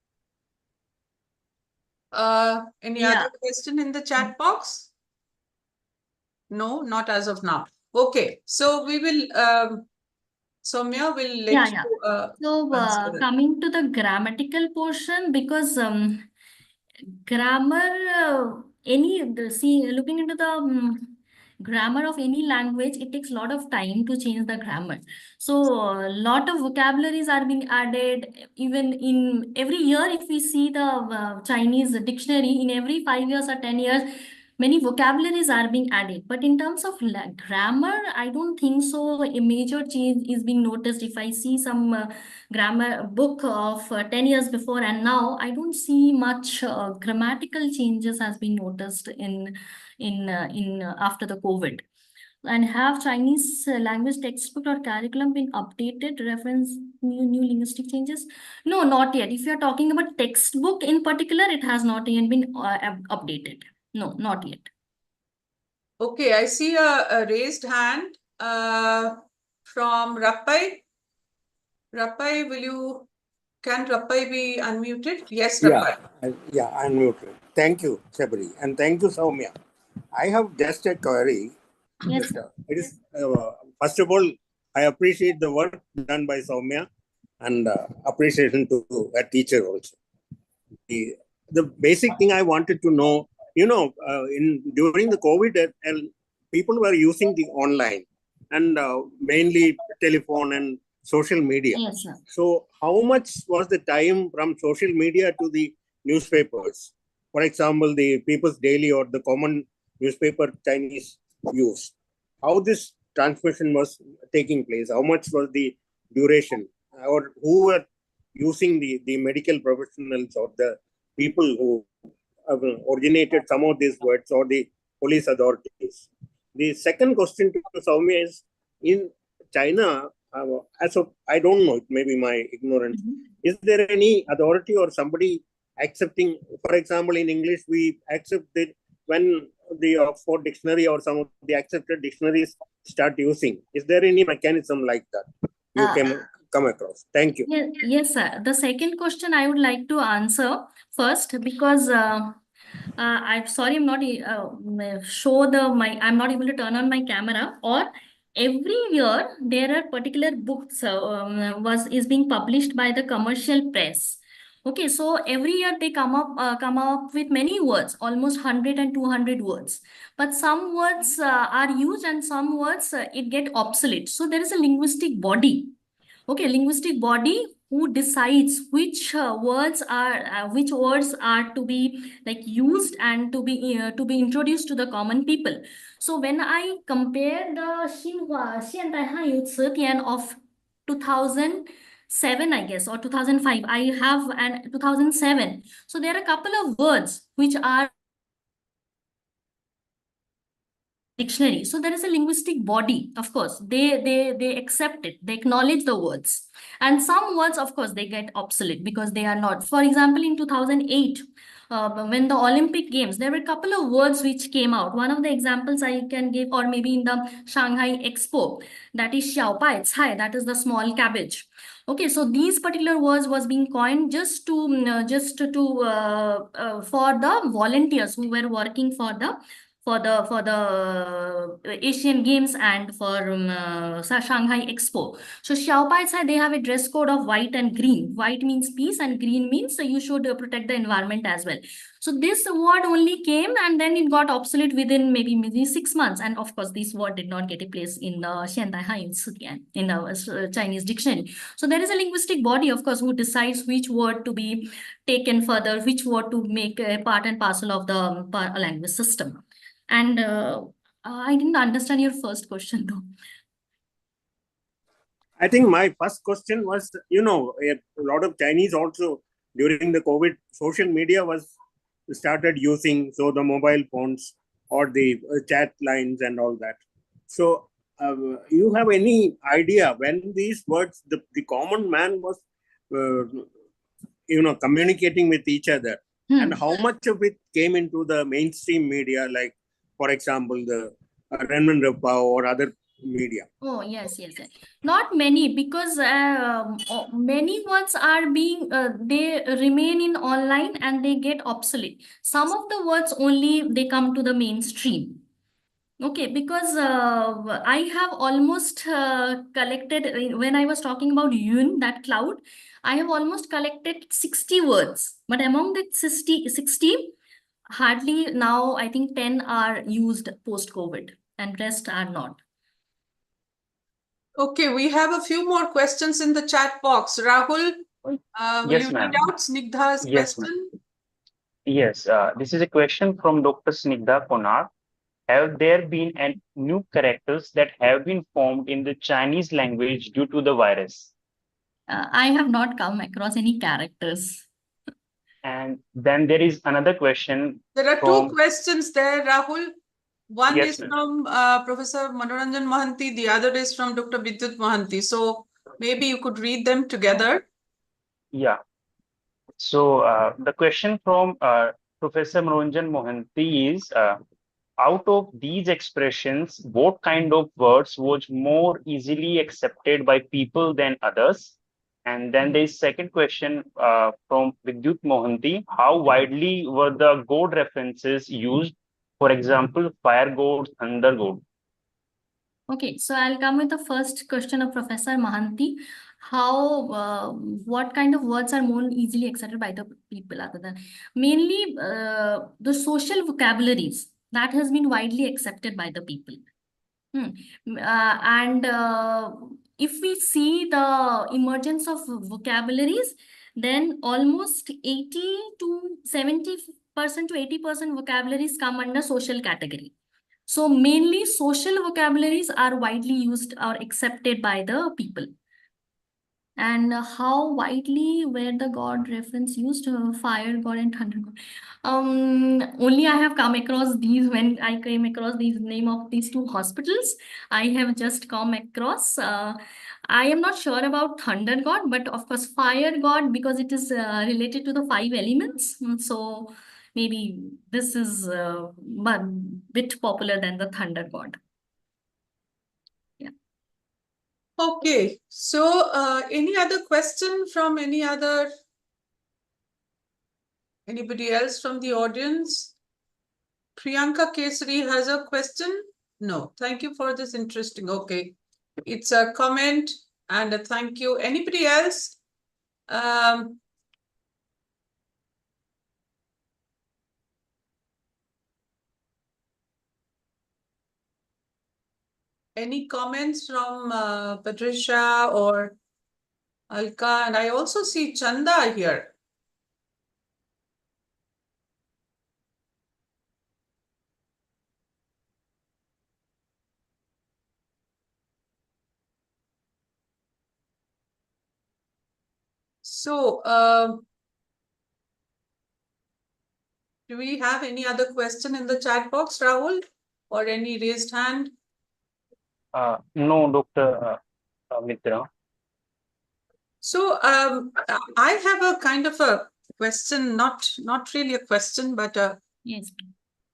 B: Any other question in the chat box? No, not as of now. Okay, so we will, Soumya will let you
C: So
B: answer that.
C: coming to the grammatical portion, because grammar, looking into the grammar of any language, it takes a lot of time to change the grammar. So a lot of vocabularies are being added. Even in every year, if we see the Chinese dictionary, in every 5 years or 10 years, many vocabularies are being added. But in terms of grammar, I don't think so. A major change is being noticed. If I see some grammar book of 10 years before and now, I don't see much grammatical changes has been noticed in after the COVID. And have Chinese language textbook or curriculum been updated, reference new linguistic changes? No, not yet. If you're talking about textbook in particular, it has not yet been updated. No, not yet.
B: Okay, I see a raised hand from Rappai. Rappai, can Rappai be unmuted? Yes, Rappai.
F: Yeah, unmuted. Thank you, Sabri, and thank you, Soumya. I have just a query.
C: Yes,
F: It is first of all, I appreciate the work done by Soumya, and appreciation to a teacher also. The basic thing I wanted to know, during the COVID, people were using the online and mainly telephone and social media.
C: yes, sir.
F: So how much was the time from social media to the newspapers? For example, the People's Daily or the common newspaper Chinese use. How this transmission was taking place? How much was the duration? Or who were using the medical professionals or the people who originated some of these words or the police authorities? The second question to Soumya is, in China, as of, I don't know, it may be my ignorance, is there any authority or somebody accepting, for example, in English, we accept it when the Oxford dictionary or some of the accepted dictionaries start using? Is there any mechanism like that you can come across? Thank you.
C: Yes, sir. The second question I would like to answer first, because I'm sorry, I'm not I'm not able to turn on my camera. Or every year there are particular books is being published by the commercial press. Okay, so every year they come up with many words, almost 100 and 200 words. But some words are used and some words it get obsolete. So there is a linguistic body. Okay, linguistic body who decides which words are to be like used and to be introduced to the common people. So when I compare the Xinhua Xiandai Hanyu Citian of 2007, I guess, or 2005, I have an 2007. So there are a couple of words which are dictionary. So there is a linguistic body, of course. They accept it, they acknowledge the words. And some words, of course, they get obsolete because they are not. For example, in 2008, when the Olympic Games, there were a couple of words which came out. One of the examples I can give, or maybe in the Shanghai Expo, that is xiaobai cai, that is the small cabbage. Okay, so these particular words was being coined just to for the volunteers who were working for the Asian Games and for Shanghai Expo. So Xiaobai Cai, they have a dress code of white and green. White means peace and green means you should protect the environment as well. So this word only came and then it got obsolete within maybe 6 months. And of course, this word did not get a place in the Xiandai Hanyu Citian, in the Chinese dictionary. So there is a linguistic body, of course, who decides which word to be taken further, which word to make a part and parcel of the language system. And I didn't understand your first question though.
F: I think my first question was, a lot of Chinese also during the COVID, social media was started using, so the mobile phones or the chat lines and all that. So you have any idea when these words, the common man was, communicating with each other, and how much of it came into the mainstream media, like, for example, the Renmin Repa or other media?
C: Oh, yes. Not many, because many words are being, they remain in online and they get obsolete. Some of the words only, they come to the mainstream. Okay, because I have almost collected, when I was talking about Yun, that cloud, I have almost collected 60 words. But among the 60, hardly now, I think 10 are used post-COVID and rest are not.
B: Okay, we have a few more questions in the chat box. Rahul, will
A: Yes,
B: you
A: ma'am.
B: read out Snigdha's
A: Yes, ma'am.
B: question?
A: Yes, this is a question from Dr. Snigdha Konar. Have there been new characters that have been formed in the Chinese language due to the virus?
C: I have not come across any characters.
A: And then there is another question
B: There are two
A: from,
B: questions there, Rahul. One
A: yes,
B: is
A: ma'am.
B: from Professor Manoranjan Mohanty, the other is from Dr. Vidyut Mohanty. So maybe you could read them together.
A: Yeah. So the question from Professor Manoranjan Mohanty is, out of these expressions, what kind of words was more easily accepted by people than others? And then there is second question from Vidyut Mohanty. How widely were the god references used? For example, fire god, thunder god.
C: Okay, so I'll come with the first question of Professor Mohanty. What kind of words are more easily accepted by the people other than mainly the social vocabularies that has been widely accepted by the people. And if we see the emergence of vocabularies, then almost 80 to 70% to 80% vocabularies come under social category. So mainly social vocabularies are widely used or accepted by the people. And how widely were the god reference used? Fire god and thunder god. Only I have come across these when I came across these name of these two hospitals. I have just come across. I am not sure about thunder god, but of course fire god because it is related to the 5 elements. So maybe this is but bit popular than the thunder god.
B: Okay, so any other question from anybody else from the audience? Priyanka Kesari has a question? No, thank you for this interesting. Okay, it's a comment and a thank you. Anybody else? Any comments from Patricia or Alka? And I also see Chanda here. So, do we have any other question in the chat box, Rahul, or any raised hand?
A: No, Dr. Mitra.
B: So, I have a kind of a question, not really a question, but
C: Yes.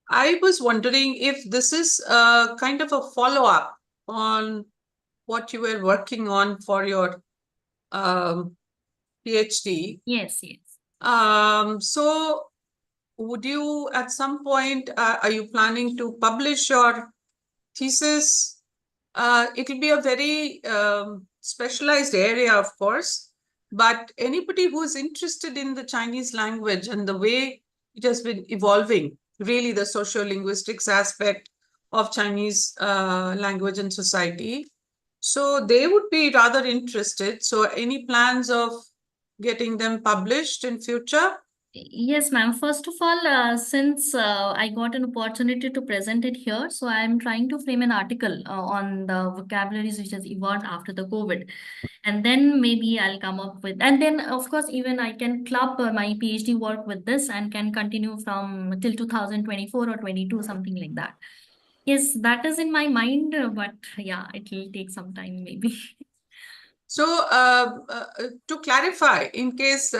B: I was wondering if this is a kind of a follow-up on what you were working on for your PhD.
C: Yes, yes.
B: So would you at some point, are you planning to publish your thesis? It will be a very specialized area, of course, but anybody who is interested in the Chinese language and the way it has been evolving, really the sociolinguistics aspect of Chinese language and society. So they would be rather interested. So any plans of getting them published in future?
C: Yes, ma'am. First of all, since I got an opportunity to present it here, so I'm trying to frame an article on the vocabularies which has evolved after the COVID. And then maybe I'll come up with, and then of course, even I can club my PhD work with this and can continue from till 2024 or 22, something like that. Yes, that is in my mind, but yeah, it will take some time maybe.
B: So to clarify, in case,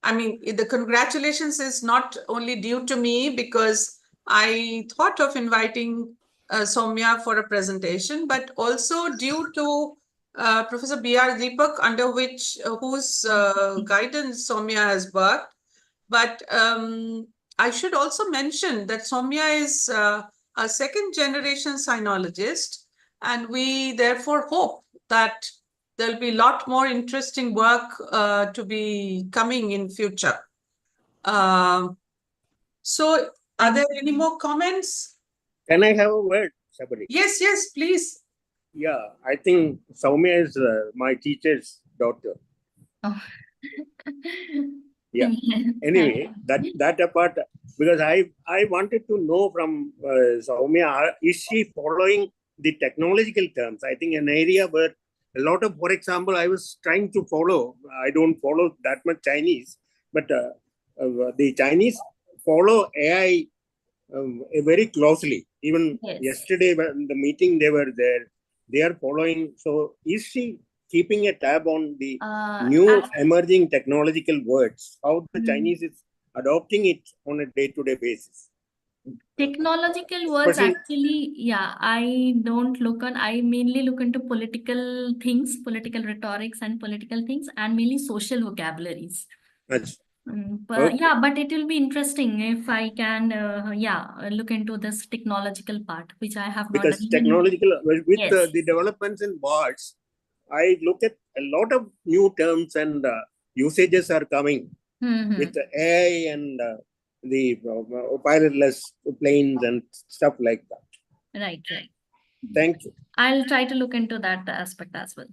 B: I mean, the congratulations is not only due to me because I thought of inviting Soumya for a presentation, but also due to Professor B.R. Deepak, under which whose guidance Soumya has worked. But I should also mention that Soumya is a second generation sinologist, and we therefore hope that there'll be a lot more interesting work to be coming in future. So are there any more comments?
F: Can I have a word, Sabari?
B: Yes, yes, please.
F: Yeah, I think Soumya is my teacher's daughter.
C: Oh.
F: Yeah. Anyway, that apart, because I wanted to know from Soumya, is she following the technological terms? I think an area where a lot of, for example, I was trying to follow. I don't follow that much Chinese, but the Chinese follow AI very closely. Even
C: Yes.
F: yesterday, when the meeting they were there, they are following. So, is she keeping a tab on the new emerging technological words? How the Chinese is adopting it on a day-to-day basis?
C: Technological words,
F: Especially-
C: actually, yeah, I mainly look into political things, political rhetorics and political things, and mainly social vocabularies.
F: That's-
C: But
F: Okay.
C: yeah, but it will be interesting if I can, look into this technological part, which I have not
F: because
C: done.
F: technological with
C: Yes.
F: the developments in words, I look at a lot of new terms and usages are coming with the AI and the pilotless planes and stuff like that.
C: Right, right.
F: Thank you.
C: I'll try to look into that aspect as well.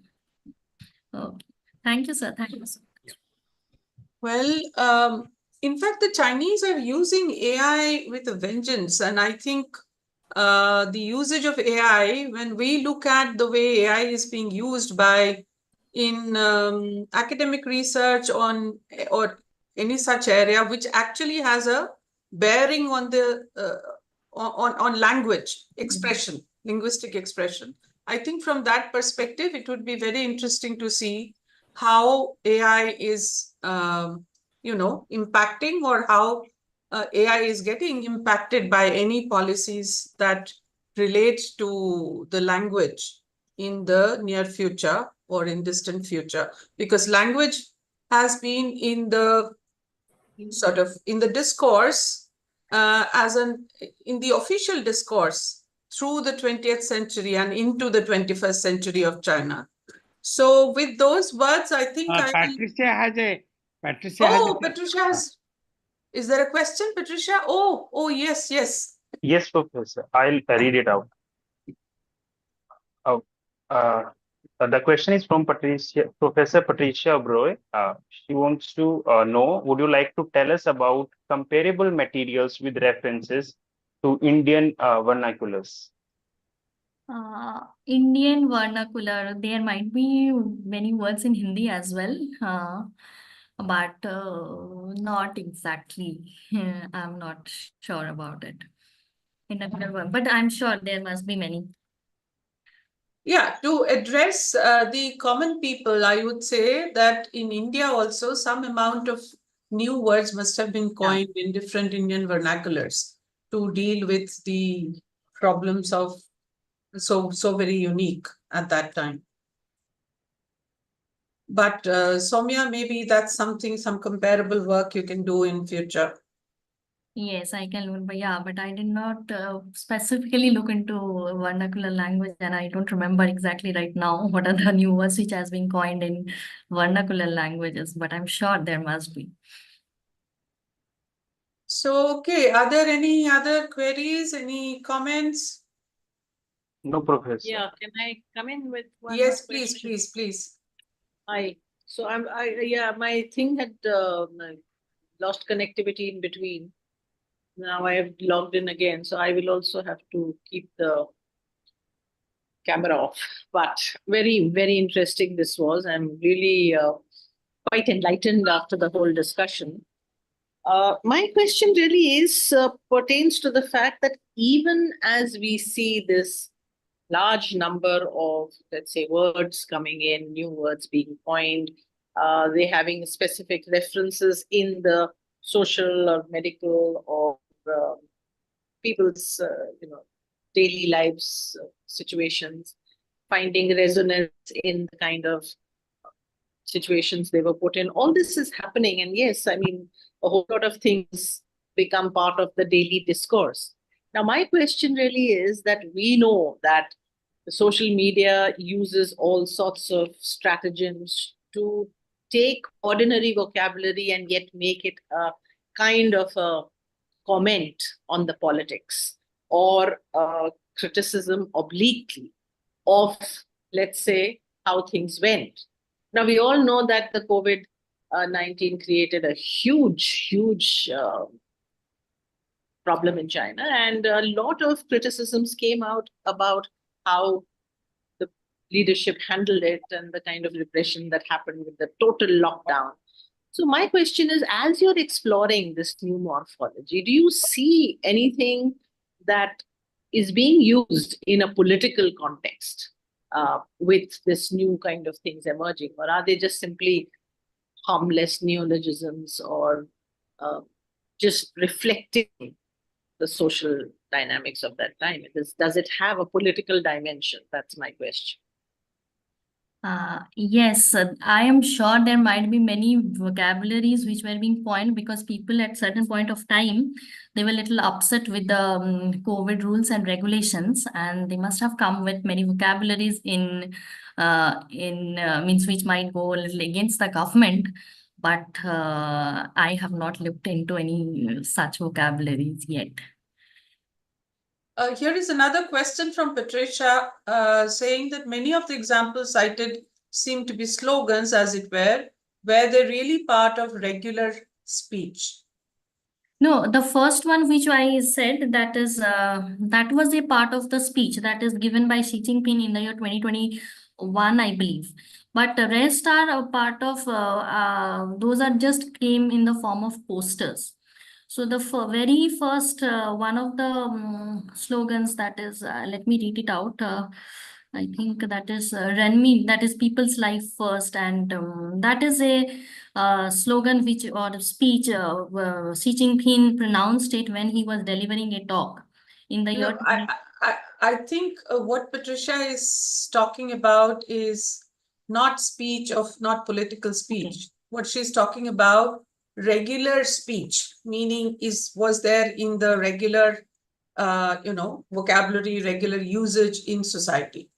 C: Okay. Thank you, sir. Thank you, sir.
B: Well, in fact, the Chinese are using AI with a vengeance. And I think the usage of AI, when we look at the way AI is being used in academic research or any such area, which actually has a bearing on the on language expression, linguistic expression. I think from that perspective, it would be very interesting to see how AI is, impacting, or how AI is getting impacted by any policies that relate to the language in the near future or in distant future. Because language has been in the discourse in the official discourse through the 20th century and into the 21st century of China. So with those words, I think
G: Patricia has a
B: Patricia has. Is there a question, Patricia? Oh, yes.
A: Yes, Professor. I'll read it out. The question is from Professor Patricia Broy. She wants to know, would you like to tell us about comparable materials with references to Indian vernaculars?
C: Indian vernacular, there might be many words in Hindi as well, but not exactly. I'm not sure about it. But I'm sure there must be many.
B: Yeah, to address the common people, I would say that in India also some amount of new words must have been coined in different Indian vernaculars to deal with the problems of so very unique at that time. But Soumya, maybe that's some comparable work you can do in future.
C: Yes, I can learn, but I did not specifically look into vernacular language, and I don't remember exactly right now what are the new words which has been coined in vernacular languages, but I'm sure there must be.
B: So, okay, are there any other queries, any comments?
A: No, Professor.
E: Yeah, can I come in with one?
B: Yes,
E: question?
B: please.
E: My thing had lost connectivity in between. Now I have logged in again, so I will also have to keep the camera off. But very, very interesting this was. I'm really quite enlightened after the whole discussion. My question really pertains to the fact that even as we see this large number of, let's say, words coming in, new words being coined, they having specific references in the social or medical or people's daily lives situations, finding resonance in the kind of situations they were put in. All this is happening, and yes, I mean, a whole lot of things become part of the daily discourse. Now, my question really is that we know that the social media uses all sorts of stratagems to take ordinary vocabulary and yet make it a kind of a comment on the politics or criticism obliquely of, let's say, how things went. Now, we all know that the COVID COVID-19 created a huge problem in China, and a lot of criticisms came out about how the leadership handled it and the kind of repression that happened with the total lockdown. So my question is, as you're exploring this new morphology, do you see anything that is being used in a political context with this new kind of things emerging, or are they just simply harmless neologisms or just reflecting the social dynamics of that time? Does it have a political dimension? That's my question.
C: Yes, I am sure there might be many vocabularies which were being coined because people at certain point of time, they were a little upset with the COVID rules and regulations, and they must have come with many vocabularies in means which might go a little against the government. But I have not looked into any such vocabularies yet.
B: Here is another question from Patricia saying that many of the examples cited seem to be slogans, as it were they really part of regular speech?
C: No, the first one which I said, that was a part of the speech that is given by Xi Jinping in the year 2021, I believe. But the rest are a part of those are just came in the form of posters. So the very first one of the slogans, that is, let me read it out. I think that is Renmin, that is people's life first, and that is a slogan which, or a speech Xi Jinping pronounced it when he was delivering a talk in the year.
B: No, I think what Patricia is talking about is not speech of not political speech.
C: Okay.
B: What she's talking about, regular speech, meaning was there in the regular vocabulary, regular usage in society.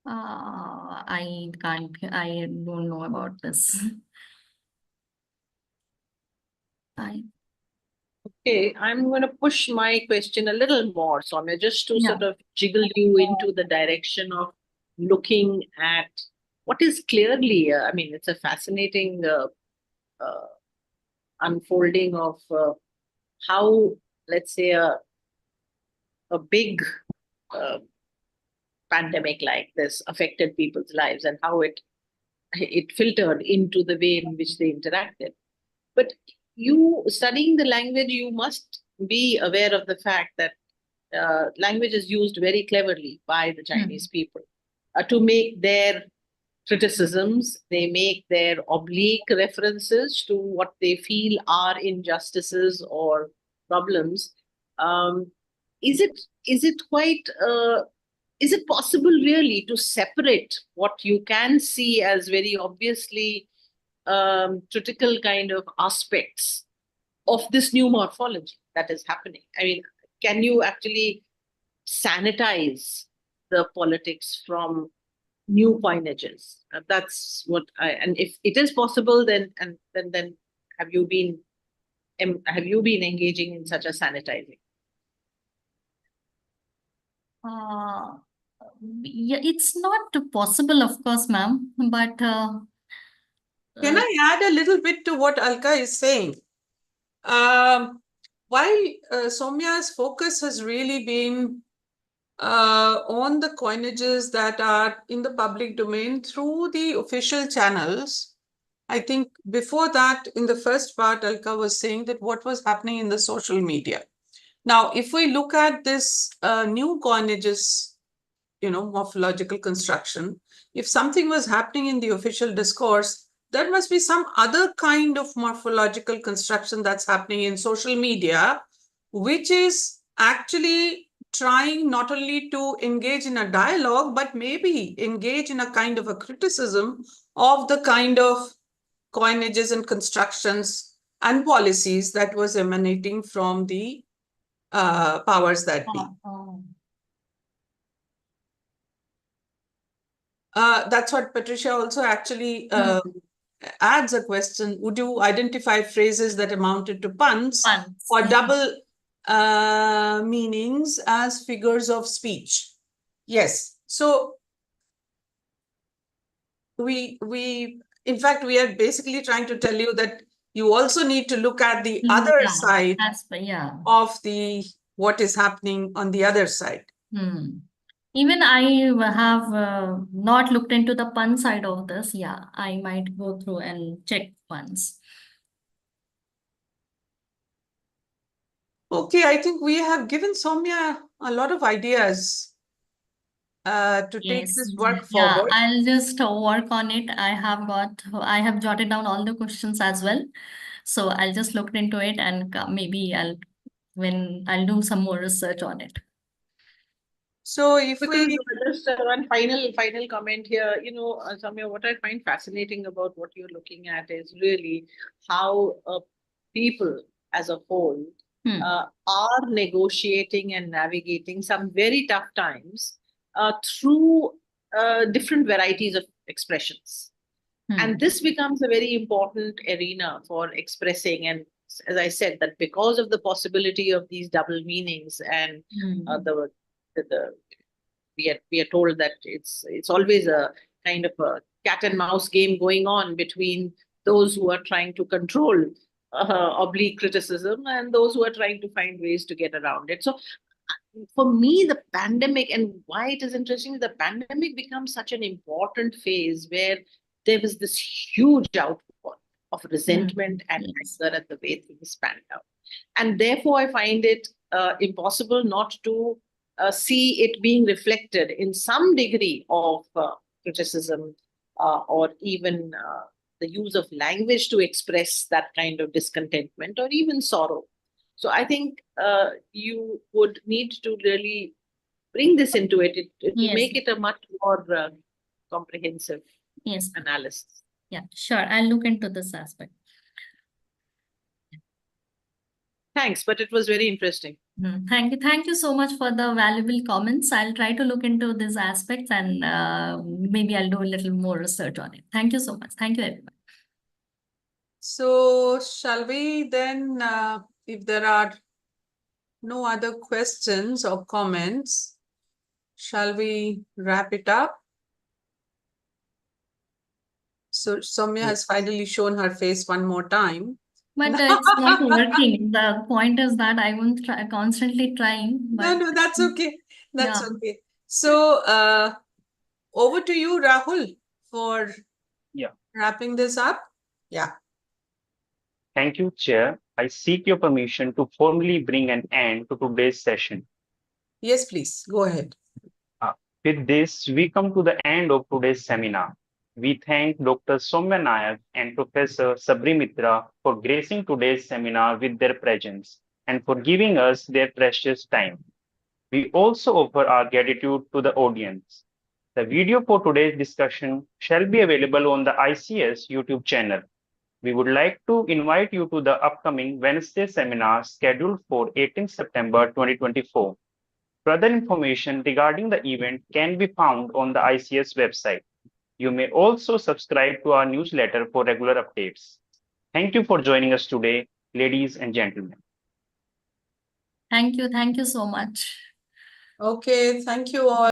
C: I don't know about this.
E: Okay, I'm going to push my question a little more, Soumya, just to
C: Yeah.
E: sort of jiggle you into the direction of looking at what is clearly, I mean, it's a fascinating unfolding of how, let's say, a big pandemic like this affected people's lives and how it filtered into the way in which they interacted. But you studying the language, you must be aware of the fact that language is used very cleverly by the Chinese people to make their criticisms. They make their oblique references to what they feel are injustices or problems. Is it possible really to separate what you can see as very obviously critical kind of aspects of this new morphology that is happening? I mean, can you actually sanitize the politics from new coinages? That's what and if it is possible, then have you been engaging in such a sanitizing?
C: Yeah, it's not possible, of course, ma'am, but
B: Can I add a little bit to what Alka is saying? While Soumya's focus has really been on the coinages that are in the public domain through the official channels, I think before that, in the first part, Alka was saying that what was happening in the social media. Now, if we look at this new coinages, morphological construction, if something was happening in the official discourse, there must be some other kind of morphological construction that's happening in social media, which is actually trying not only to engage in a dialogue, but maybe engage in a kind of a criticism of the kind of coinages and constructions and policies that was emanating from the powers that be. That's what Patricia also actually adds a question. Would you identify phrases that amounted to puns or double meanings as figures of speech? Yes. So in fact, we are basically trying to tell you that you also need to look at the other
C: Yeah,
B: side
C: yeah.
B: of what is happening on the other side.
C: Even I have not looked into the pun side of this. Yeah, I might go through and check once.
B: Okay, I think we have given Soumya a lot of ideas to take this work forward.
C: I'll just work on it. I have jotted down all the questions as well. So I'll just look into it and maybe I'll do some more research on it.
B: So if
E: Because
B: we
E: just one final comment here, Samya, what I find fascinating about what you're looking at is really how people as a whole are negotiating and navigating some very tough times through different varieties of expressions. And this becomes a very important arena for expressing. And as I said, that because of the possibility of these double meanings and we are told that it's always a kind of a cat and mouse game going on between those who are trying to control oblique criticism and those who are trying to find ways to get around it. So for me, the pandemic, and why it is interesting, the pandemic becomes such an important phase where there was this huge outpour of resentment and anger at the way things panned out. And therefore, I find it impossible not to see it being reflected in some degree of criticism or even the use of language to express that kind of discontentment or even sorrow. So I think you would need to really bring this into it to make it a much more comprehensive analysis.
C: Yeah, sure. I'll look into this aspect.
E: Thanks, but it was very interesting.
C: Thank you. Thank you so much for the valuable comments. I'll try to look into these aspects and maybe I'll do a little more research on it. Thank you so much. Thank you, everyone.
B: So shall we then, if there are no other questions or comments, shall we wrap it up? So Soumya has finally shown her face one more time.
C: But it's not working. The point is that I won't constantly trying. But
B: No, that's okay. That's okay. So over to you, Rahul, for wrapping this up. Yeah.
A: Thank you, Chair. I seek your permission to formally bring an end to today's session.
B: Yes, please. Go ahead.
A: With this, we come to the end of today's seminar. We thank Dr. Soumya Nayak and Professor Sabri Mitra for gracing today's seminar with their presence and for giving us their precious time. We also offer our gratitude to the audience. The video for today's discussion shall be available on the ICS YouTube channel. We would like to invite you to the upcoming Wednesday seminar scheduled for 18 September 2024. Further information regarding the event can be found on the ICS website. You may also subscribe to our newsletter for regular updates. Thank you for joining us today, ladies and gentlemen.
C: Thank you. Thank you so much.
B: Okay. Thank you all.